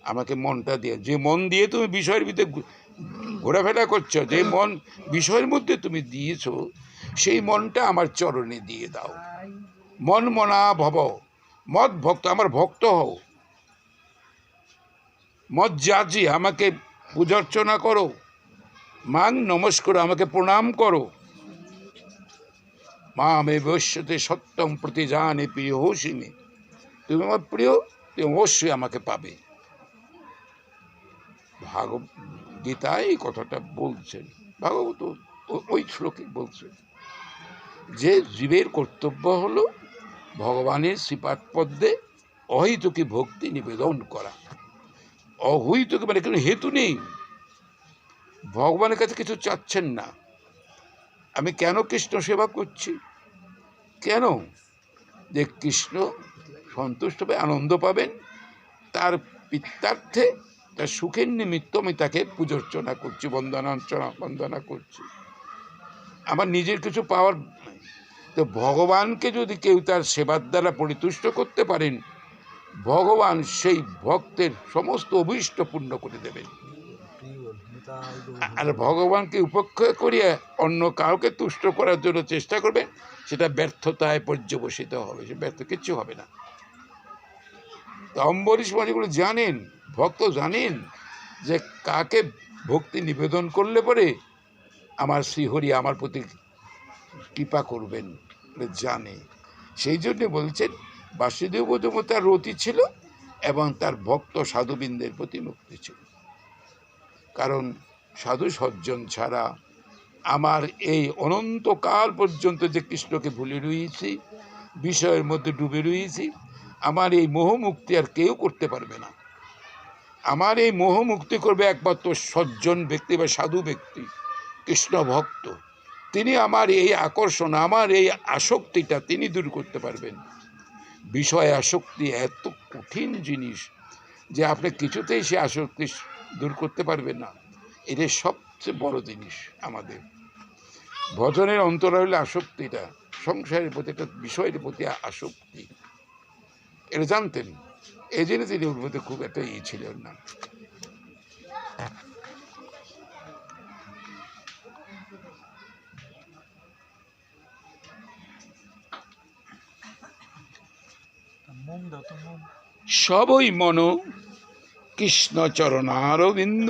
আমাকে মনটা দিয়ে, যে মন দিয়ে তুমি বিষয়ের ভিতরে ঘোরাফেরা করছো, যে মন বিষয়ের মধ্যে তুমি দিয়েছো, সেই মনটা আমার চরণে দিয়ে দাও। মন মনা ভব, মদ ভক্ত, আমার ভক্ত হও, মদ যাজি, আমাকে পূজার্চনা করো, মাং নমস্কার, আমাকে প্রণাম করো, মা মে বৈশ্যতে সত্যম প্রতি জানে প্রিয় হোসিমে, তুমি আমার প্রিয়, তুমি অবশ্যই আমাকে পাবে। গীতায় এই কথাটা বলছেন, ভাগবত ওই শ্লোকে বলছেন যে জীবের কর্তব্য হলো ভগবানের শ্রীপাদ পদ্মে অহৈতুকী ভক্তি নিবেদন করা। অহৈতুকী মানে কোনো হেতু নেই, ভগবানের কাছে কিছু চাচ্ছেন না। আমি কেন কৃষ্ণ সেবা করছি, কেন? যে কৃষ্ণ সন্তুষ্ট হবে, আনন্দ পাবেন, তার পিত্তার্থে, তার সুখের নিমিত্ত আমি তাকে পূজার্চনা করছি, বন্দনা করছি। আমার নিজের কিছু পাওয়ার, তো ভগবানকে যদি কেউ তার সেবার দ্বারা পরিতুষ্ট করতে পারেন, ভগবান সেই ভক্তের সমস্ত অভীষ্ট পূর্ণ করে দেবেন। আর ভগবানকে উপেক্ষা করিয়া অন্য কাউকে তুষ্ট করার জন্য চেষ্টা করবেন, সেটা ব্যর্থতায় পর্যবসিত হবে, সে ব্যর্থ কিচ্ছু হবে না। তো অম্বরীশ মহারাজগুলো জানেন, ভক্ত জানেন যে কাকে ভক্তি নিবেদন করলে পরে আমার শ্রীহরি আমার প্রতি কৃপা করবেন, জানে। সেই জন্য বলছেন বাসুদেব তার রতি ছিল এবং তার ভক্ত সাধুবৃন্দের প্রতি মুক্তি ছিল। কারণ সাধু সজ্জন ছাড়া আমার এই অনন্তকাল পর্যন্ত যে কৃষ্ণকে ভুলে রয়েছি, বিষয়ের মধ্যে ডুবে রয়েছি, আমার এই মোহমুক্তি আর কেউ করতে পারবে না। আমার এই মোহমুক্তি করবে একমাত্র সজ্জন ব্যক্তি বা সাধু ব্যক্তি, কৃষ্ণ ভক্ত। তিনি আমার এই আকর্ষণ, আমার এই আসক্তিটা তিনি দূর করতে পারবেন। বিষয় আসক্তি এত কঠিন জিনিস যে আপনি কিছুতেই সে আসক্তি দূর করতে পারবেন না। এটাই সবচেয়ে বড় জিনিস আমাদের ভজনের অন্তরা হলে আসক্তিটা, সংসারের প্রতি, একটা বিষয়ের প্রতি আসক্তি, এটা জানতেন। এই জন্য তিনি ওর মধ্যে খুব একটা ছিলেন না। সবই মন কৃষ্ণ চরণারবিন্দ,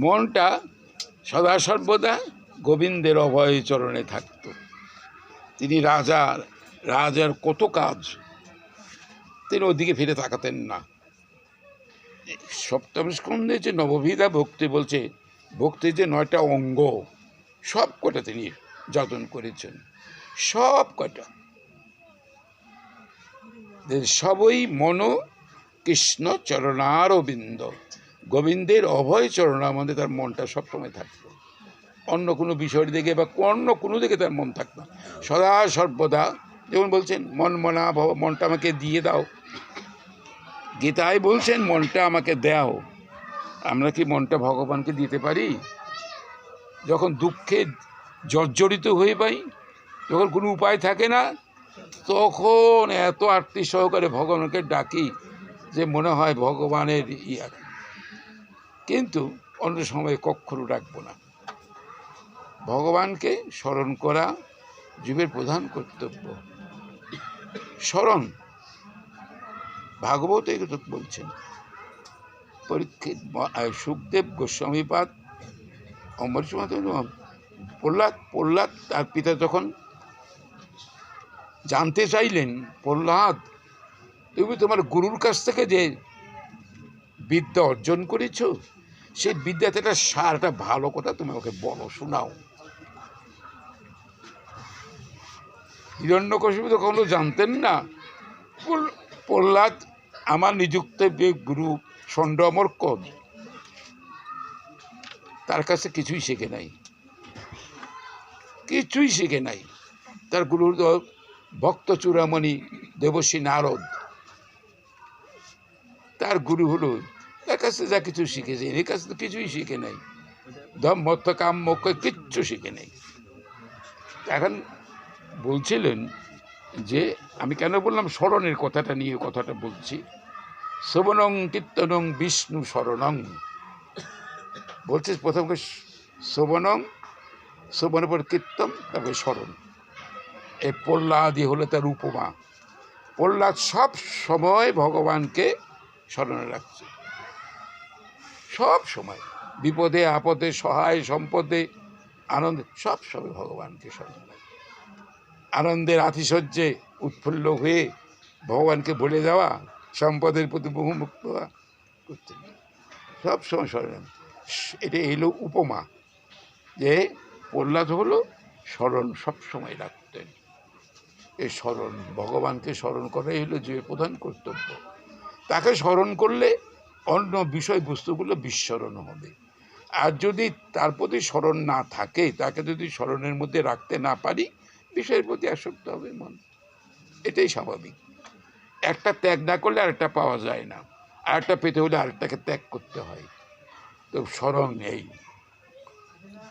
মনটা সদা সর্বদা গোবিন্দের অভয় চরণে থাকত। তিনি রাজার কত কাজ, তিনি ওদিকে ফিরে তাকাতেন না। সপ্তম স্কন্ধে যে নববিধা ভক্তি বলছে, ভক্তির যে 9টা অঙ্গ, সব কটা তিনি যত্ন করেছেন, সব কটা। সবই মন কৃষ্ণ চরণারবিন্দ, গোবিন্দের অভয় চরণার মধ্যে তার মনটা সবসময় থাকতো। অন্য কোনো বিষয়ের দিকে বা অন্য কোনো দিকে তার মন থাকতো না। সদা সর্বদা, যেমন বলছেন মন মনা ভব, মনটা আমাকে দিয়ে দাও। গীতায় বলছেন মনটা আমাকে দাও। আমরা কি মনটা ভগবানকে দিতে পারি? যখন দুঃখে জর্জরিত হয়ে পাই, যখন কোনো উপায় থাকে না, তখন এত আরতি সহকারে ভগবানকে ডাকি যে মনে হয় ভগবানের ইয়া। কিন্তু অন্য সময় কখনো ডাকবো না। ভগবানকে স্মরণ করা জীবের প্রধান কর্তব্য। স্মরণ, ভাগবত এই কথা বলছেন। পরীক্ষিত, সুখদেব গোস্বামীপাদ, অম্বরীশ প্রহ্লাদ তার পিতা যখন জানতে চাইলেন, প্রহ্লাদ তুমি তোমার গুরুর কাছ থেকে যে বিদ্যা অর্জন করেছ, সেই বিদ্যাতে একটা সার, একটা ভালো কথা তুমি ওকে বলো, শোনাও। হিরণ্যকশিপু তো কখনো জানতেন না। প্রহ্লাদ আমার নিযুক্ত যে গুরু ষণ্ড অমরকদ, তার কাছে কিছুই শেখে নাই, কিছুই শিখে নাই। তার গুরু ভক্ত চূড়ামণি দেবশ্রী নারদ, তার গুরু হলো, তার কাছে যা কিছু শিখেছে, এর কাছে তো কিছুই শিখে নাই। ধর্ম কাম মোক্ষ কিচ্ছু শিখে নেই। এখন বলছিলেন যে, আমি কেন বললাম স্মরণের কথাটা নিয়ে কথাটা বলছি, শ্রবণং কীর্তনং বিষ্ণু শরণং বলছিস। প্রথম শ্রবণং, শ্রবণের পর কীর্তন, তারপরে স্মরণ। এই প্রহ্লাদই হলো তার উপমা। প্রহ্লাদ সব সময় ভগবানকে স্মরণে রাখছে, সব সময়, বিপদে আপদে, সহায় সম্পদে, আনন্দে, সব সময় ভগবানকে স্মরণ রাখছে। আনন্দের আতিশয্যে উৎফুল্ল হয়ে ভগবানকে বলে দেওয়া, সম্পদের প্রতি বহুমুক্ত করতে সব সময় স্মরণ। এটা এলো উপমা, যে প্রহ্লাদ হলো স্মরণ সব সময় রাখতেন। এই স্মরণ, ভগবানকে স্মরণ করাই হলো যে প্রধান কর্তব্য। তাকে স্মরণ করলে অন্য বিষয়বস্তুগুলো বিস্মরণ হবে। আর যদি তার প্রতি স্মরণ না থাকে, তাকে যদি স্মরণের মধ্যে রাখতে না পারি, বিষয়ের প্রতি আসক্ত হবে মন। এটাই স্বাভাবিক। একটা ত্যাগ না করলে আরেকটা পাওয়া যায় না, আরেকটা পেতে হলে আরেকটাকে ত্যাগ করতে হয়। তো স্মরণ নেই,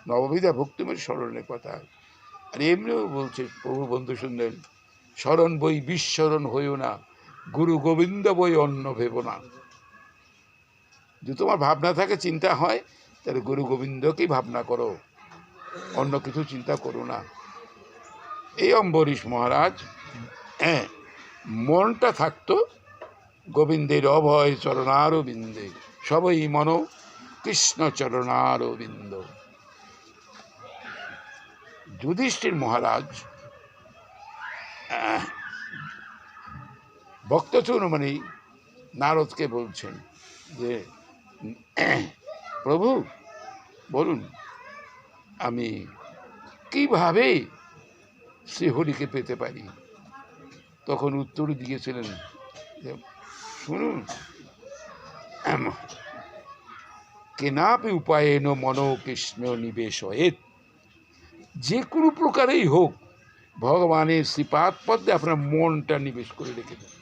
নববিধা ভক্তিময় স্মরণের কথা। আর এমনিও বলছে প্রভু বন্ধু শুনলেন, স্মরণ বই বিস্মরণ হইও না, গুরু গোবিন্দ বই অন্য ভেব না। যদি তোমার ভাবনা থাকে, চিন্তা হয়, তাহলে গুরু গোবিন্দকেই ভাবনা করো, অন্য কিছু চিন্তা করো না। এই অম্বরীশ মহারাজ, হ্যাঁ, মনটা থাকতো গোবিন্দের অভয় চরণারবিন্দে, সবই মন কৃষ্ণ চরণারবিন্দ। যুধিষ্ঠির মহারাজ ভক্ত চূড়ামণি নারদকে বলছেন যে, প্রভু বলুন, আমি কিভাবে শ্রীহরিকে পেতে পারি? তখন উত্তর দিয়েছিলেন যে, শুনুন, কেনাপি উপায়েন মনো কৃষ্ণ নিবেশয়েৎ, যে কোনো প্রকারেই হোক ভগবানের শ্রীপাদ পদ্মে আপনার মনটা নিবেশ করে রেখে দেন,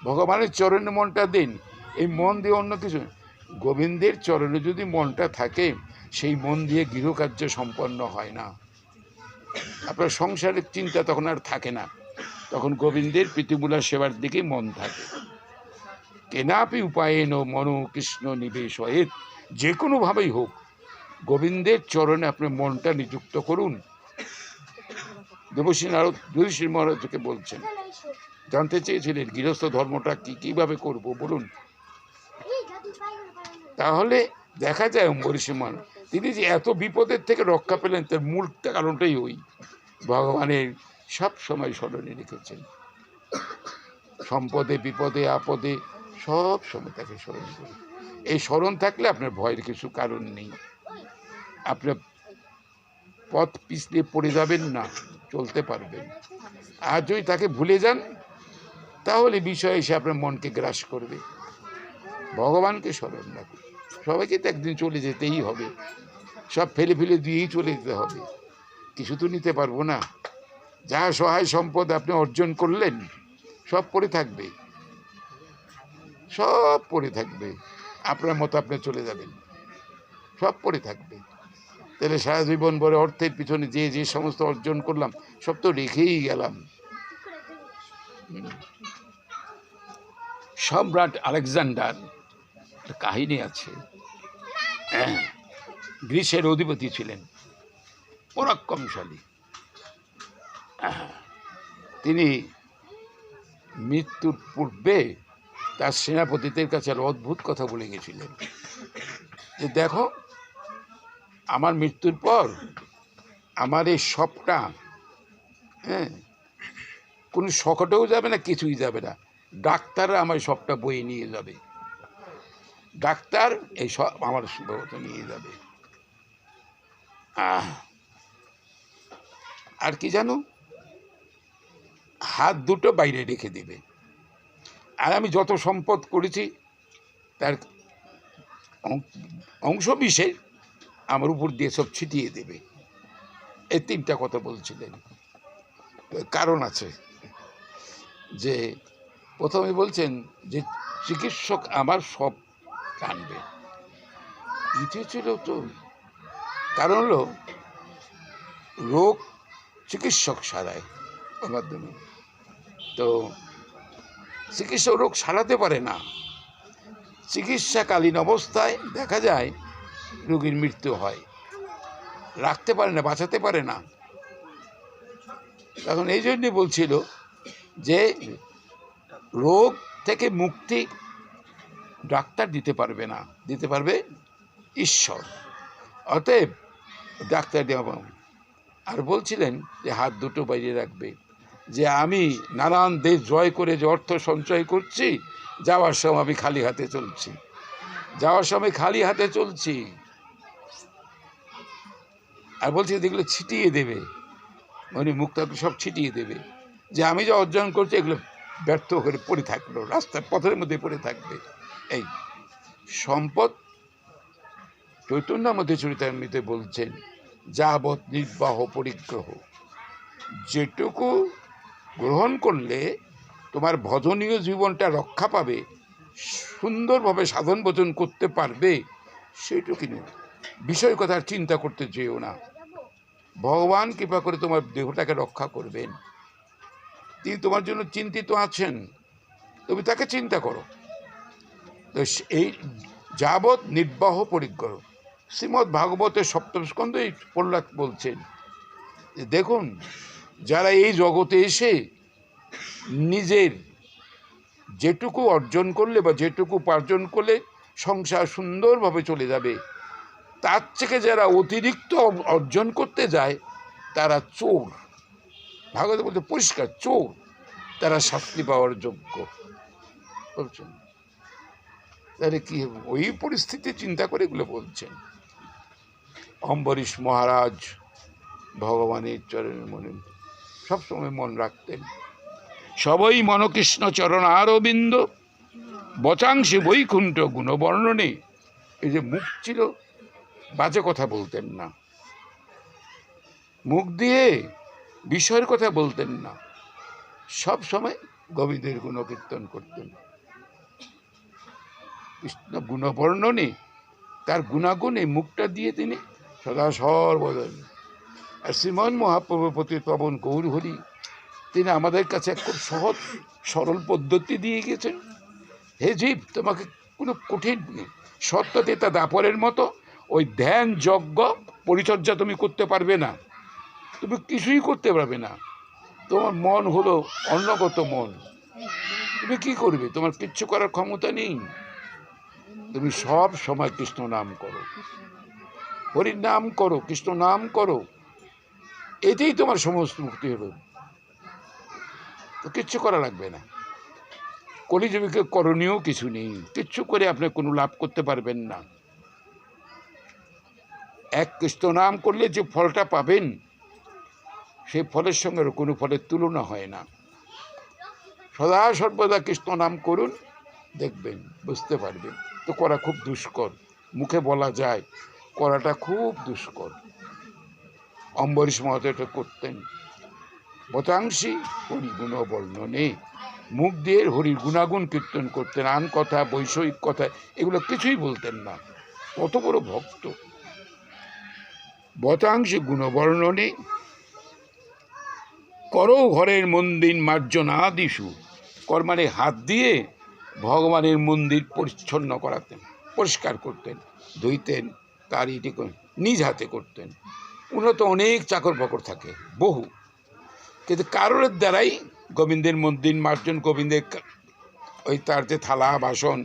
ভগবানের চরণে মনটা দিন। এই মন দিয়ে অন্য কিছু, গোবিন্দের চরণে যদি মনটা থাকে, সেই মন দিয়ে গৃহকার্য সম্পন্ন হয় না। আপনার সংসারের চিন্তা তখন আর থাকে না, তখন গোবিন্দের প্রীতিমূলা সেবার দিকেই মন থাকে। কেনাপি উপায়েন মনো কৃষ্ণ নিবেশয়েৎ, যে কোনোভাবেই হোক গোবিন্দের চরণে আপনি মনটা নিযুক্ত করুন। দেবশ্রী নারদ যুধিষ্ঠির মহারাজকে বলছেন, জানতে চেয়েছিলেন গৃহস্থ ধর্মটা কিভাবে করব বলুন। তাহলে দেখা যায় অম্বরীশ মহারাজ তিনি যে এত বিপদের থেকে রক্ষা পেলেন, তার মূল কারণটাই ওই ভগবানের সব সময় স্মরণে রেখেছেন। সম্পদে বিপদে আপদে সব সময় তাকে স্মরণ করুন। এই স্মরণ থাকলে আপনার ভয়ের কিছু কারণ নেই। আপনার পথ পিছলে পড়ে যাবেন না, চলতে পারবেন। আর যদি তাকে ভুলে যান, তাহলে বিষয় এসে আপনার মনকে গ্রাস করবে। ভগবানকে স্মরণ রাখুন। সবাইকে তো একদিন চলে যেতেই হবে, সব ফেলে ফেলে দিয়েই চলে যেতে হবে, কিছু তো নিতে পারবো না। যা সহায় সম্পদ আপনি অর্জন করলেন, সব পড়ে থাকবে, সব পড়ে থাকবে। আপনার মতো আপনি চলে যাবেন, সব পড়ে থাকবে। তাহলে সারা জীবন ভরে অর্থের পিছনে যে যে সমস্ত অর্জন করলাম, সব তো রেখেই গেলাম। সম্রাট আলেকজান্ডার কাহিনী আছে, গ্রীসের অধিপতি ছিলেন, পরাক্রমশালী। তিনি মৃত্যুর পূর্বে তার সেনাপতিদের কাছে আর অদ্ভুত কথা বলে গেছিলেন যে, দেখো, আমার মৃত্যুর পর আমার এই সবটা, হ্যাঁ, কোনো শকটেও যাবে না, কিছুই যাবে না, ডাক্তাররা আমার সবটা বয়ে নিয়ে যাবে, ডাক্তার এই সব আমার নিয়ে যাবে। আর কি জানো, হাত দুটো বাইরে রেখে দেবে, আর আমি যত সম্পদ করেছি তার অংশ বিশেষ আমার উপর দিয়ে সব ছিটিয়ে দেবে, এই তিনটা কথা বলছিলেন। কারণ আছে, যে প্রথমে বলছেন যে চিকিৎসক আমার সব জানবে, ইতি ছিল তো। কারণ হলো রোগ চিকিৎসক সারায় মাধ্যমে, তো চিকিৎসক রোগ সারাতে পারে না। চিকিৎসাকালীন অবস্থায় দেখা যায় রোগীর মৃত্যু হয়, রাখতে পারে না, বাঁচাতে পারে না। তখন এই জন্যে বলছিল যে রোগ থেকে মুক্তি ডাক্তার দিতে পারবে না, দিতে পারবে ঈশ্বর। অতএব ডাক্তার দেওয়া। আর বলছিলেন যে হাত দুটো বাইরে রাখবে, যে আমি নানান দেশ জয় করে যে অর্থ সঞ্চয় করছি, যাওয়ার সময় আমি খালি হাতে চলছি, যাওয়ার সময় খালি হাতে চলছি। আর বলছি এগুলো ছিটিয়ে দেবে, মানে মুখটাকে সব ছিটিয়ে দেবে, যে আমি যা অর্জন করছি এগুলো ব্যর্থ করে পড়ে থাকলো, রাস্তার পথের মধ্যে পড়ে থাকবে। এই সম্পদ চৈতন্যমধ্যে চরিতামৃতে বলছেন যাবৎ নির্বাহ পরিগ্রহ, যেটুকু গ্রহণ করলে তোমার ভজনীয় জীবনটা রক্ষা পাবে, সুন্দরভাবে সাধন ভজন করতে পারবে, সেইটুকু নয়। বিষয় কথার চিন্তা করতে চেয়েও না। ভগবান কৃপা করে তোমার দেহটাকে রক্ষা করবেন, তিনি তোমার জন্য চিন্তিত আছেন, তুমি তাকে চিন্তা করো। তো এই যাবৎ নির্বাহ পরিগ্রহ, শ্রীমদ্ ভাগবতের সপ্তম স্কন্ধে প্রহ্লাদ বলছেন যে দেখুন, যারা এই জগতে এসে নিজের যেটুকু অর্জন করলে বা যেটুকু উপার্জন করলে সংসার সুন্দরভাবে চলে যাবে, তার থেকে যারা অতিরিক্ত অর্জন করতে যায় তারা চোর। ভাগবত বলতে পরিষ্কার চোর, তারা শাস্তি পাওয়ার যোগ্য। বলছেন তাহলে কি ওই পরিস্থিতি চিন্তা করে এগুলো বলছেন। অম্বরীশ মহারাজ ভগবানের চরণে মনে সবসময় মন রাখতেন, সবই মনকৃষ্ণ চরণ আরবিন্দ বচাংশে বৈকুণ্ঠ গুণবর্ণনে। এই যে মুখ ছিল, বাজে কথা বলতেন না, মুখ দিয়ে বিষয়ের কথা বলতেন না, সব সময় গোবিন্দের গুণকীর্তন করতেন। কৃষ্ণ গুণবর্ণনে, তার গুণাগুণে মুখটা দিয়ে তিনি সদা সর্বদা। আর শ্রীমান মহাপ্রভুর প্রতি পবন গৌর হরি, তিনি আমাদের কাছে খুব সহজ সরল পদ্ধতি দিয়ে গেছেন। হে জীব, তোমাকে কোনো কঠিন সত্যতেতা দাপরের মতো ওই ধ্যান যজ্ঞ পরিচর্যা তুমি করতে পারবে না, তুমি কিছুই করতে পারবে না। তোমার মন হলো অন্নগত মন, তুমি কি করবে? তোমার কিচ্ছু করার ক্ষমতা নেই। তুমি সব সময় কৃষ্ণ নাম করো, হরির নাম করো, কৃষ্ণ নাম করো, এতেই তোমার সমস্ত মুক্তি হলো। তো কিচ্ছু করা লাগবে না, কলিযুগে করণীয় কিছু নেই, কিচ্ছু করে আপনি কোনো লাভ করতে পারবেন না। এক কৃষ্ণ নাম করলে যে ফলটা পাবেন, সেই ফলের সঙ্গে কোনো ফলের তুলনা হয় না। সদা সর্বদা কৃষ্ণ নাম করুন, দেখবেন, বুঝতে পারবেন। তো করা খুব দুষ্কর, মুখে বলা যায়, করাটা খুব দুষ্কর। অম্বরীশ মহাশয় এটা করতেন। বতাংশী হরিগুণ বর্ণনে, মুখ দিয়ে হরির গুণাগুণ কীর্তন করতেন, আন কথা বৈষয়িক কথা এগুলো কিছুই বলতেন না, কত বড় ভক্ত। বতাংশী গুণবর্ণনে করো ঘরের মন্দির মার্জনা দিশু, কর মানে হাত দিয়ে ভগবানের মন্দির পরিচ্ছন্ন করাতেন, পরিষ্কার করতেন, ধুইতেন, তার ইটি নিজ হাতে করতেন। উন্নত অনেক চাকর বাকর থাকে বহু, কিন্তু কারোর দ্বারাই গোবিন্দের মন্দির মার্জন, গোবিন্দের ওই তার যে থালা বাসন,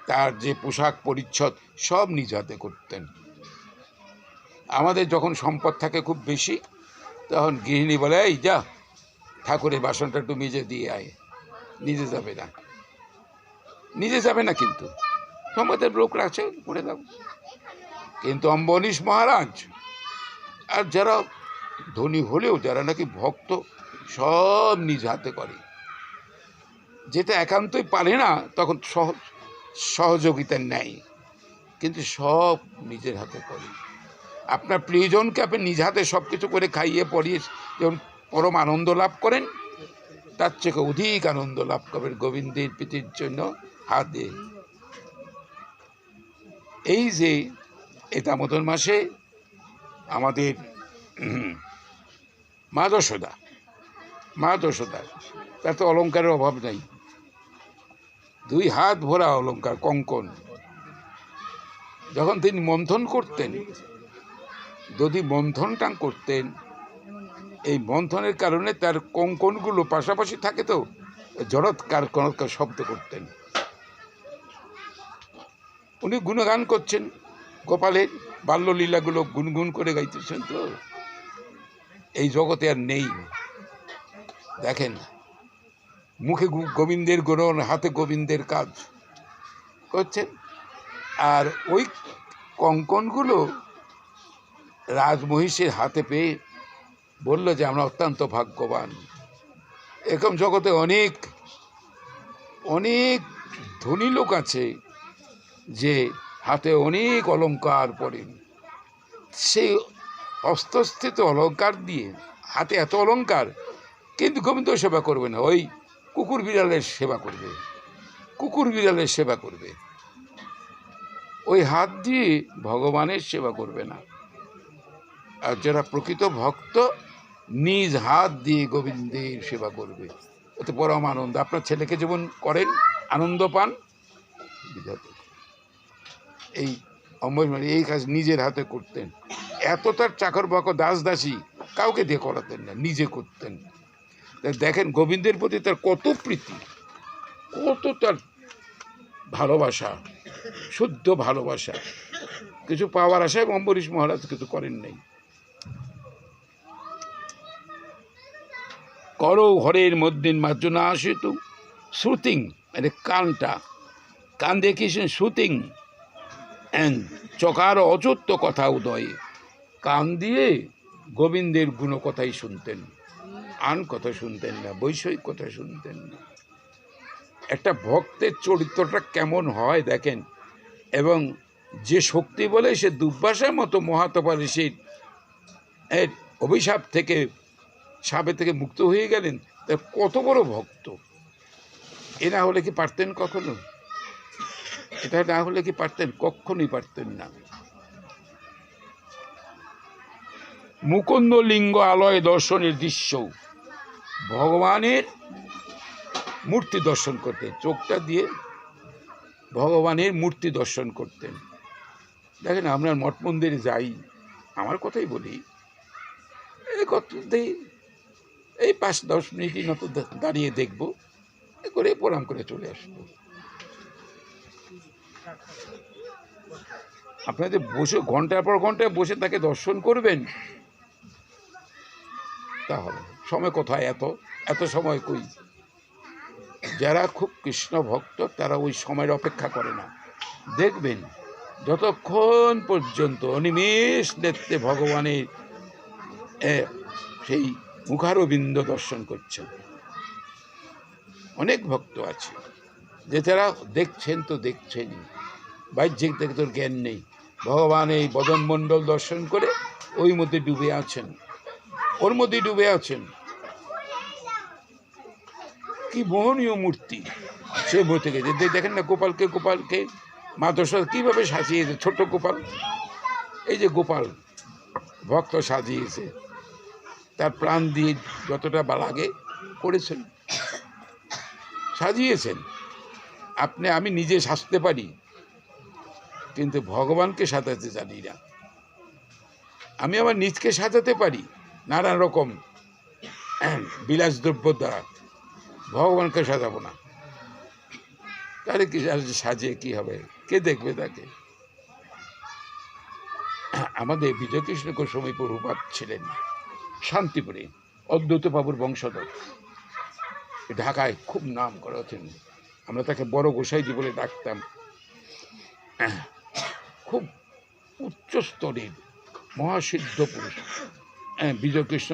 তার যে পোশাক পরিচ্ছদ সব নিজ হাতে করতেন। আমাদের যখন সম্পদ থাকে খুব বেশি, তখন গৃহিণী বলে এই যা ঠাকুরের বাসনটা একটু মেজে দিয়ে আয়, নিজে যাবে না, নিজে যাবে না, কিন্তু সম্পদের লোক আছে করে দাও। কিন্তু অম্বরীশ মহারাজ আর যারা ধনী হলেও যারা নাকি ভক্ত, সব নিজ হাতে করে। যেটা একান্তই পারে না তখন সহযোগিতা নেয়, কিন্তু সব নিজের হাতে করে। আপনার প্রিয়জনকে আপনি নিজ হাতে সব কিছু করে খাইয়ে পরিয়ে যেমন পরম আনন্দ লাভ করেন, তার থেকে অধিক আনন্দ লাভ করবেন গোবিন্দের প্রীতির জন্য হাত দিয়ে। এই যে এই দামোদর মাসে আমাদের মা যশোদা তার তো অলঙ্কারের অভাব নেই, 2 হাত ভরা অলঙ্কার কঙ্কন। যখন তিনি মন্থন করতেন, যদি মন্থনটা করতেন, এই মন্থনের কারণে তার কঙ্কনগুলো পাশাপাশি থাকে তো জড়ৎকার কনৎকার শব্দ করতেন। উনি গুণগান করছেন, গোপালের বাল্যলীলাগুলো গুনগুন করে গাইতেছেন। তো এই জগতে আর নেই, দেখেন মুখে গোবিন্দের গুণ, হাতে গোবিন্দের কাজ করছেন। আর ওই কঙ্কনগুলো রাজমহিষীর হাতে পেয়ে বলল যে আমরা অত্যন্ত ভাগ্যবান। এরকম জগতে অনেক অনেক ধনী লোক আছে যে হাতে অনেক অলঙ্কার পরেন, সেই হস্তস্থিত অলঙ্কার দিয়ে হাতে এত অলঙ্কার, কিন্তু গোবিন্দ সেবা করবে না, ওই কুকুর বিড়ালের সেবা করবে, কুকুর বিড়ালের সেবা করবে, ওই হাত দিয়ে ভগবানের সেবা করবে না। আর যারা প্রকৃত ভক্ত নিজ হাত দিয়ে গোবিন্দের সেবা করবে, এতে পরম আনন্দ। আপনার ছেলেকে যেমন করেন আনন্দ পান, এই অম্বরীশ এই কাজ নিজের হাতে করতেন। এত তার চাকর বাকর দাস দাসী কাউকে দিয়ে করাতেন না, নিজে করতেন। দেখেন গোবিন্দের প্রতি তার কত প্রীতি, কত তার ভালোবাসা, শুদ্ধ ভালোবাসা। কিছু পাওয়ার আশায় অম্বরীশ মহারাজ কিছু করেন নাই। করো হরের মধ্যে মার্জনা আসিত শ্রুতিং, মানে কান দেখিয়েছেন শ্রুতিং অ্যান্ড চকার অযুক্ত কথা উদয়ে, কান দিয়ে গোবিন্দের গুণ কথাই শুনতেন, আন কথা শুনতেন না, বৈষয়িক কথা শুনতেন না। একটা ভক্তের চরিত্রটা কেমন হয় দেখেন। এবং যে শক্তি বলে সে দুর্বাসার মতো মহাতপা ঋষির অভিশাপ থেকে, সাপের থেকে মুক্ত হয়ে গেলেন, তার কত বড় ভক্ত। এ না হলে কি পারতেন কখনো? এটা না হলে কি পারতেন? কখনোই পারতেন না। মুকুন্দ লিঙ্গ আলয় দর্শনের দৃশ্য, ভগবানের মূর্তি দর্শন করতেন, চোখটা দিয়ে ভগবানের মূর্তি দর্শন করতেন। দেখেন আমরা মঠ মন্দিরে যাই, আমার কথাই বলি, এই 5-10 মিনিটই মতো দাঁড়িয়ে দেখবো, করে প্রণাম করে চলে আসবো। আপনাদের বসে ঘন্টার পর ঘন্টায় বসে তাকে দর্শন করবেন, তাহলে সময় কোথায়? এত সময় কই? যারা খুব কৃষ্ণ ভক্ত তারা ওই সময়ের অপেক্ষা করে না। দেখবেন যতক্ষণ পর্যন্ত অনিমেষ নেত্রে ভগবানের সেই মুখারবিন্দ দর্শন করছেন। অনেক ভক্ত আছে যে যারা দেখছেন তো দেখছেনই, বাহ্যিক দেখে তোর জ্ঞান নেই, ভগবান এই বদনমণ্ডল দর্শন করে ওই মধ্যে ডুবে আছেন, ওর মধ্যে ডুবে আছেন। কি মোহনীয় মূর্তি সে মূর্তি গেছে। দেখেন না গোপালকে মা যশোদা কীভাবে সাজিয়েছে, ছোট গোপাল, এই যে গোপাল ভক্ত সাজিয়েছে, তার প্রাণ দিয়ে যতটা লাগে করেছেন, সাজিয়েছেন। আমি নিজে সাজতে পারি, কিন্তু ভগবানকে সাজাতে জানি না। আমি আমার নিজকে সাজাতে পারি নানান রকম বিলাসদ্রব্য দ্বারা, ভগবানকে সাজাবো না। তাহলে কি সাজিয়ে কি হবে? কে দেখবে তাকে? আমাদের বিজয়কৃষ্ণ গোস্বামী প্রভুপাদ ছিলেন শান্তিপুরে, অদ্বৈত বাবুর বংশধর, ঢাকায় খুব নাম করেছেন। আমরা তাকে বড় গোসাইজি বলে ডাকতাম। খুব উচ্চস্তরের মহাসিদ্ধ পুরুষ। বিজয়কৃষ্ণ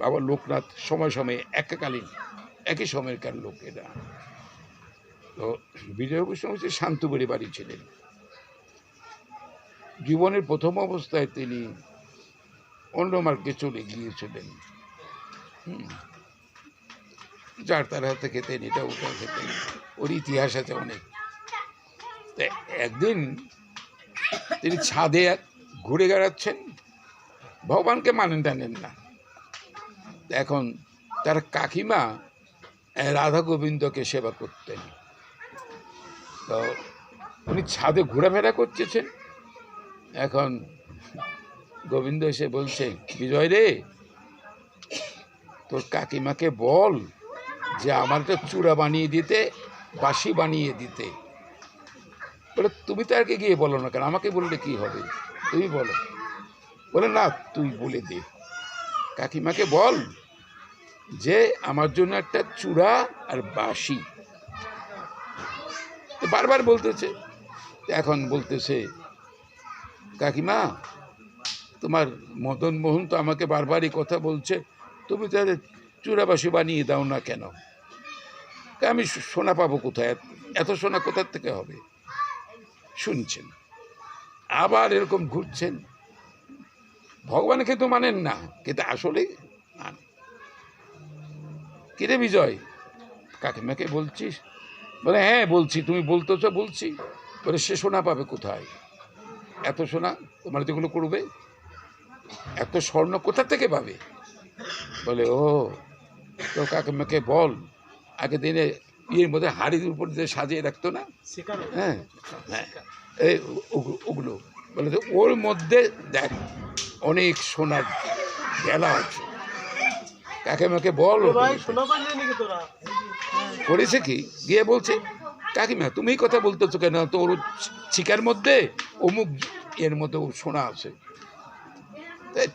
বাবা লোকনাথ সময়ে একাকালীন একই সময়কার লোকেরা। তো বিজয়ভূষণ হচ্ছে শান্তপুরে বাড়ি ছিলেন। জীবনের প্রথম অবস্থায় তিনি অন্য মার্গে চলে গিয়েছিলেন, যার তার হাত থেকে খেতেন, এটা ওটা খেতেন, ওর ইতিহাস আছে অনেক। একদিন তিনি ছাদে ঘুরে বেড়াচ্ছেন, ভগবানকে টানেন না। এখন তার কাকিমা রাধা গোবিন্দকে সেবা করতেন। তো উনি ছাদে ঘোরাফেরা করতেছেন। এখন গোবিন্দ এসে বলছে, বিজয় রে, তোর কাকিমাকে বল যে আমার একটা চূড়া বানিয়ে দিতে, বাঁশি বানিয়ে দিতে। বলে তুমি তাকে গিয়ে বলো না কেন, আমাকে বললে কি হবে, তুমি বলো। বলে না, তুই বলে দে, কাকিমাকে বল যে আমার জন্য একটা চূড়া আর বাঁশি। বারবার বলতেছে। এখন বলতেছে, কাকিমা তোমার মদন মোহন তো আমাকে বারবারই কথা বলছে, তুমি তাহলে চূড়া বাঁশি বানিয়ে দাও না কেন? আমি সোনা পাবো কোথায়, এত সোনা কোথার থেকে হবে? শুনছেন, আবার এরকম ঘুরছেন। ভগবানকে তো মানেন না, কিন্তু আসলে কিরে বিজয়, কাকিমাকে বলছিস? বলে হ্যাঁ বলছি, তুমি বলতেছো বলছি। বলে সে সোনা পাবে কোথায়? এত সোনা তোমার যেগুলো করবে, এত স্বর্ণ কোথা থেকে পাবে? বলে ও, তো কাকিমাকে বল আগে দিনে ইয়ের মধ্যে হাড়ির উপর দিয়ে সাজিয়ে রাখতো না, হ্যাঁ হ্যাঁ, এই ওগুলো। বলে তো ওর মধ্যে দেখ অনেক সোনার গেলা আছে, কাকিমাকে বল। করেছে কি, গিয়ে বলছে, কাকিমা তুমি কথা বলতেছো কেন, তো ওর শিকার মধ্যে অমুক এর মধ্যে সোনা আছে।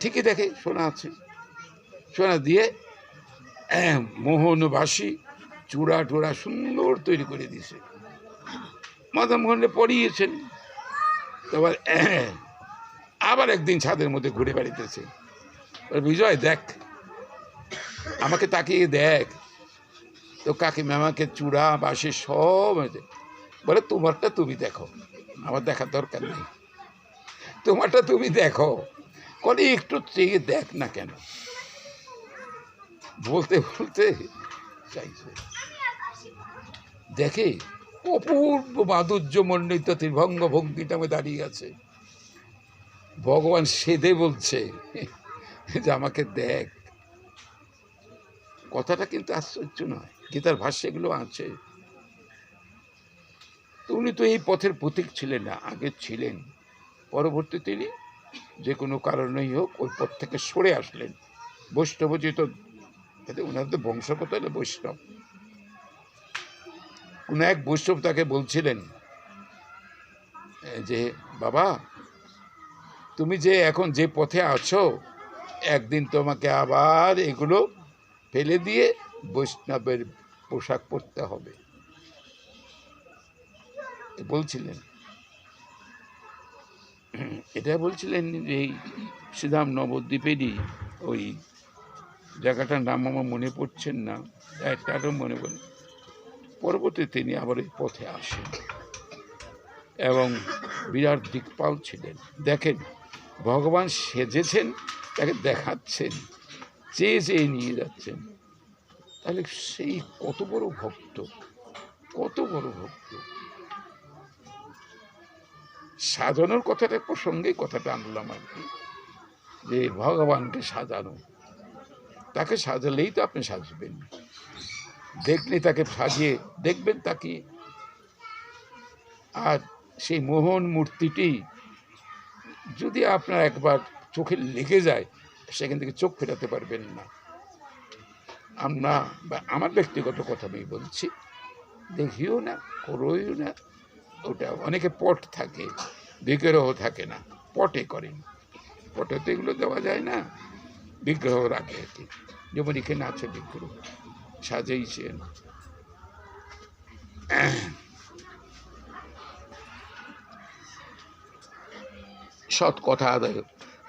ঠিকই দেখে সোনা আছে, সোনা দিয়ে মোহনবাসী চূড়া টুড়া সুন্দর তৈরি করে দিয়েছে, মদন মোহনে পড়িয়েছেন। তারপর আবার একদিন ছাদের মধ্যে ঘুরে বেড়াইতেছে। বিজয় দেখ, আমাকে তাকিয়ে দেখ, তো কাকিমা আমাকে চূড়া বাঁশি সব। বলে তোমারটা তুমি দেখো, আমার দেখার দরকার নেই, তোমারটা তুমি দেখো। কলে একটু চেয়ে দেখ না কেন? বলতে বলতে চাইছে, দেখে অপূর্ব মাধুর্যমণ্ডিত ত্রিভঙ্গ ভঙ্গিটা আমি দাঁড়িয়ে আছে। ভগবান সেদে বলছে যে আমাকে দেখ। কথাটা কিন্তু আশ্চর্য নয়, গীতার ভাষ্যে এগুলো আছে। উনি তো এই পথের পথিক ছিলেন না, আগে ছিলেন, পরবর্তী তিনি যে কোনো কারণেই হোক ওই পথ থেকে সরে আসলেন। বৈষ্ণবজিত, ওনাদের বংশগত হলো বৈষ্ণব। কোন এক বৈষ্ণব তাকে বলছিলেন যে বাবা, তুমি যে এখন যে পথে আছো, একদিন তোমাকে আবার এগুলো ফেলে দিয়ে বৈষ্ণবের পোশাক পরতে হবে, বলছিলেন। এটা বলছিলেন এই শ্রীধাম নবদ্বীপেরই ওই জায়গাটার নাম আমার মনে পড়ছেন না, একটারও মনে পড়ে। পরবর্তী তিনি আবার এই পথে আসেন এবং বিরাট দিকপাল ছিলেন। দেখেন, ভগবান সেজেছেন, তাকে দেখাচ্ছেন, চেয়ে চেয়ে নিয়ে যাচ্ছেন। তাহলে সেই কত বড় ভক্ত, কত বড় ভক্ত। সাজানোর কথাটা প্রসঙ্গে কথাটা আনলাম আর কি, যে ভগবানকে সাজানো, তাকে সাজালেই তো আপনি সাজবেন, দেখলে তাকে সাজিয়ে দেখবেন তাকে। আর সেই মোহন মূর্তিটি যদি আপনার একবার চোখে লেগে যায়, সেখান থেকে চোখ ফেরাতে পারবেন না। আমরা বা আমার ব্যক্তিগত কথা আমি বলছি, দেখিও না, করোও না। ওটা অনেকে পট থাকে, বিগ্রহ থাকে না, পটে করেন। পটে তো এগুলো দেওয়া যায় না, বিগ্রহ রাখে আর কি। যেমন এখানে আছে বিগ্রহ, সাজাইছেন। সৎ কথা আদায়,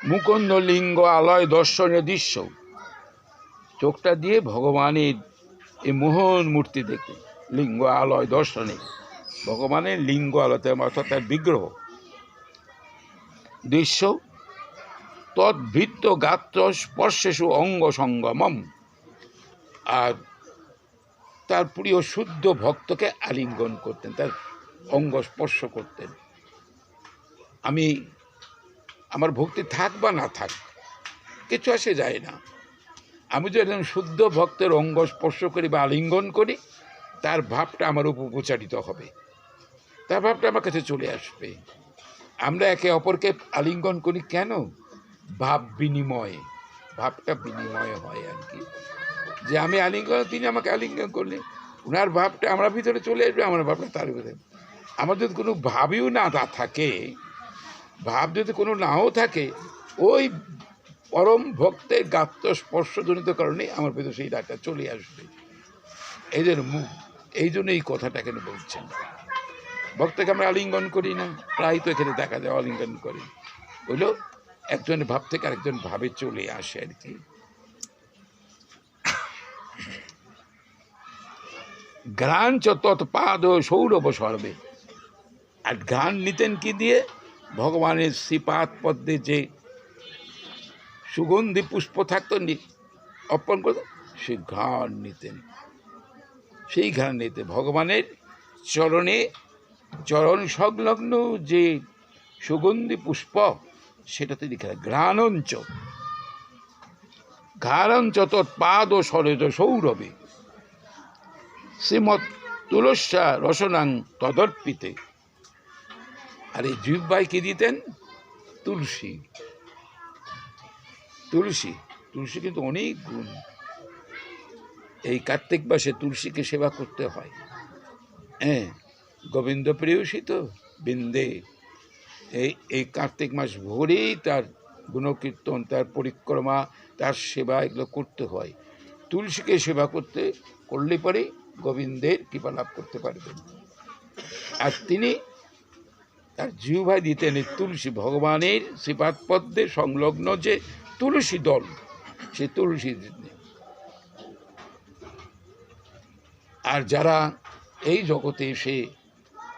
মুকুন্দ লিঙ্গ আলয় দর্শনে দৃশ্য। চোখটা দিয়ে ভগবানের এই মোহন মূর্তি দেখতে, লিঙ্গ আলয় দর্শনে, ভগবানের লিঙ্গ আলয়তে অর্থাৎ তার বিগ্রহ দৃশ্য তদ্ভৃত্ত গাত্র স্পর্শেষু অঙ্গ সঙ্গমম, আর তার প্রিয় শুদ্ধ ভক্তকে আলিঙ্গন করতেন, তার অঙ্গ স্পর্শ করতেন। আমি আমার ভক্তি থাক বা না থাক কিছু আসে যায় না, আমি যদি একজন শুদ্ধ ভক্তের অঙ্গ স্পর্শ করি বা আলিঙ্গন করি, তার ভাবটা আমার উপর প্রচারিত হবে, তার ভাবটা আমার কাছে চলে আসবে। আমরা একে অপরকে আলিঙ্গন করি কেন? ভাব বিনিময়, ভাবটা বিনিময় হয় আর কি, যে আমি আলিঙ্গন, তিনি আমাকে আলিঙ্গন করলেন, ওনার ভাবটা আমার ভিতরে চলে আসবে, আমার ভাবটা তার ভিতরে। আমার যদি কোনো ভাবইও না থাকে, ভাব যদি কোনো নাও থাকে, ওই পরম ভক্তের গাত্র স্পর্শজনিত কারণে আমার ভিতরে সেই রাগটা চলে আসবে। এই জন্য এই জন্য এই কথাটা এখানে বলছেন, ভক্তকে আমরা আলিঙ্গন করি না, প্রায় তো এখানে দেখা যায় আলিঙ্গন করি, হইল একজনের ভাব থেকে আরেকজন ভাবে চলে আসে আর কি। ঘ্রাণ চ তৎপাদ সৌরভ সর্বে, আর ঘ্রাণ নিতেন কি দিয়ে? ভগবানের শ্রীপাদ পদ্মে যে সুগন্ধি পুষ্প থাকতো অর্পণ করত, সে ঘ্রাণ নিতেন, সেই ঘ্রাণ নিতে ভগবানের চরণে, চরণ সংলগ্ন যে সুগন্ধি পুষ্প সেটা তিনি খেলেন। ঘ্রাণঞ্চ ঘ্রাণঞ্চ তৎপাদ সরেজ সৌরভে শ্রীমৎ তুলস্যা রসনাং তদর্পিতে, আর এই জিহ্বায় কি দিতেন? তুলসী। তুলসী, তুলসী কিন্তু অনেক গুণ। এই কার্তিক মাসে তুলসীকে সেবা করতে হয়। হ্যাঁ, গোবিন্দ প্রেয়সী তো বৃন্দে, এই কার্তিক মাস ভরেই তার গুণকীর্তন, তার পরিক্রমা, তার সেবা এগুলো করতে হয়। তুলসীকে সেবা করলে পরে গোবিন্দের কৃপা লাভ করতে পারবেন। আর তিনি তার জিহ্বায় দিতেন তুলসী, ভগবানের শ্রীপাদ পদ্মে সংলগ্ন যে তুলসী দল, সে তুলসী দিতেন। আর যারা এই জগতে এসে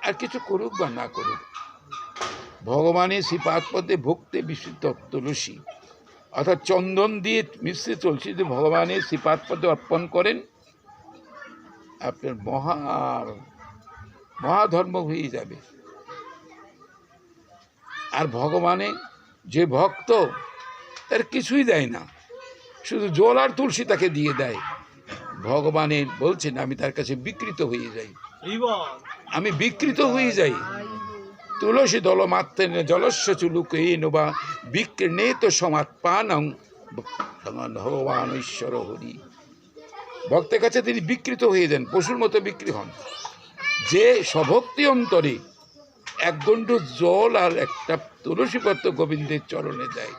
আর কিছু করুক বা না করুক, ভগবানের শ্রীপাদ পদ্মে ভক্তি বিশুদ্ধ তুলসী অর্থাৎ চন্দন দিয়ে মিশ্রিত তুলসী যদি ভগবানের শ্রীপাদ পদ্মে অর্পণ করেন, আপনার মহাধর্ম হয়ে যাবে। আর ভগবানে যে ভক্ত, তার কিছুই দেয় না, শুধু জল আর তুলসী তাকে দিয়ে দেয়। ভগবানের বলছেন, আমি তার কাছে বিকৃত হয়ে যাই, আমি বিকৃত হয়ে যাই। তুলসী দল মাত্রেন জলস্য চুলুকেন বা বিকৃণেত সমাৎপানং ভগবান ঈশ্বর হরি। ভক্তের কাছে তিনি বিকৃত হয়ে যান, পশুর মতো বিক্রি হন। যে স্বভক্তি অন্তরে এক গণ্ড জল আর একটা তুলসী পত্র গোবিন্দের চরণে দেয়।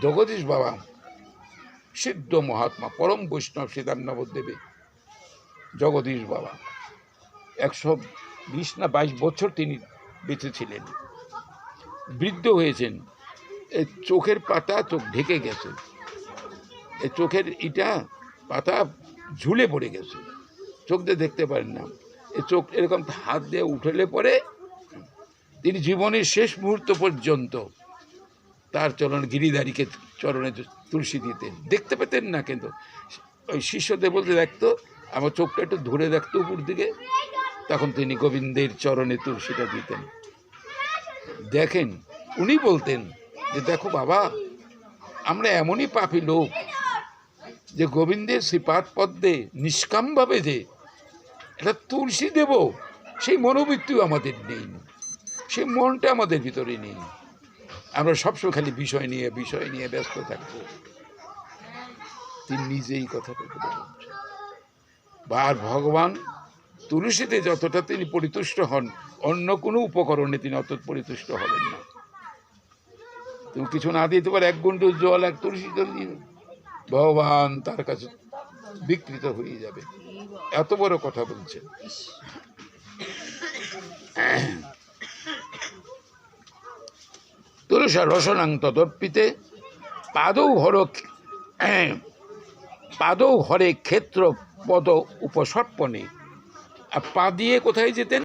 জগদীশ বাবা সিদ্ধ মহাত্মা, পরম বৈষ্ণব শ্রীদাম নবদ্বীপে জগদীশ বাবা 120 না 22 বছর তিনি বেঁচে ছিলেন, বৃদ্ধ হয়েছেন। এই চোখের পাতা চোখ ঢেকে গেছে, এই চোখের পাতা ঝুলে পড়ে গেছে, চোখ দিয়ে দেখতে পারেন না। এই চোখ এরকম হাত দিয়ে উঠলে পরে তিনি জীবনের শেষ মুহূর্ত পর্যন্ত তার চরণ গিরিধারীকে চরণে তুলসী দিতেন, দেখতে পেতেন না, কিন্তু ওই শিষ্যদের বলতে দেখতো, আমার চোখটা একটু ধরে দেখতো উপর দিকে, তখন তিনি গোবিন্দের চরণে তুলসীটা দিতেন। দেখেন, উনি বলতেন যে দেখো বাবা, আমরা এমনই পাপী লোক যে গোবিন্দের শ্রীপাদ পদ্মে নিষ্কামভাবে যে এটা তুলসী দেব, সেই মনোবৃত্তিও আমাদের নেই, সেই মনটা আমাদের ভিতরে নেই। আমরা সবসময় খালি বিষয় নিয়ে ব্যস্ত থাকবো। তিনি নিজেই কথাটা বলে বলছেন। আর ভগবান তুলসীতে যতটা তিনি পরিতুষ্ট হন, অন্য কোনো উপকরণে তিনি অত পরিতুষ্ট হবেন না। তুমি কিছু না দিতে পারে, এক গুণ্ড জল, এক তুলসী জল দিয়ে ভগবান তার কাছে বিকৃত হয়ে যাবে। এত বড় কথা বলছেন। তুলসা রসনাং তদর্পিতে পাদৌ হর পাদৌ হরে ক্ষেত্র পদ উপসর্পণে। আর পা দিয়ে কোথায় যেতেন?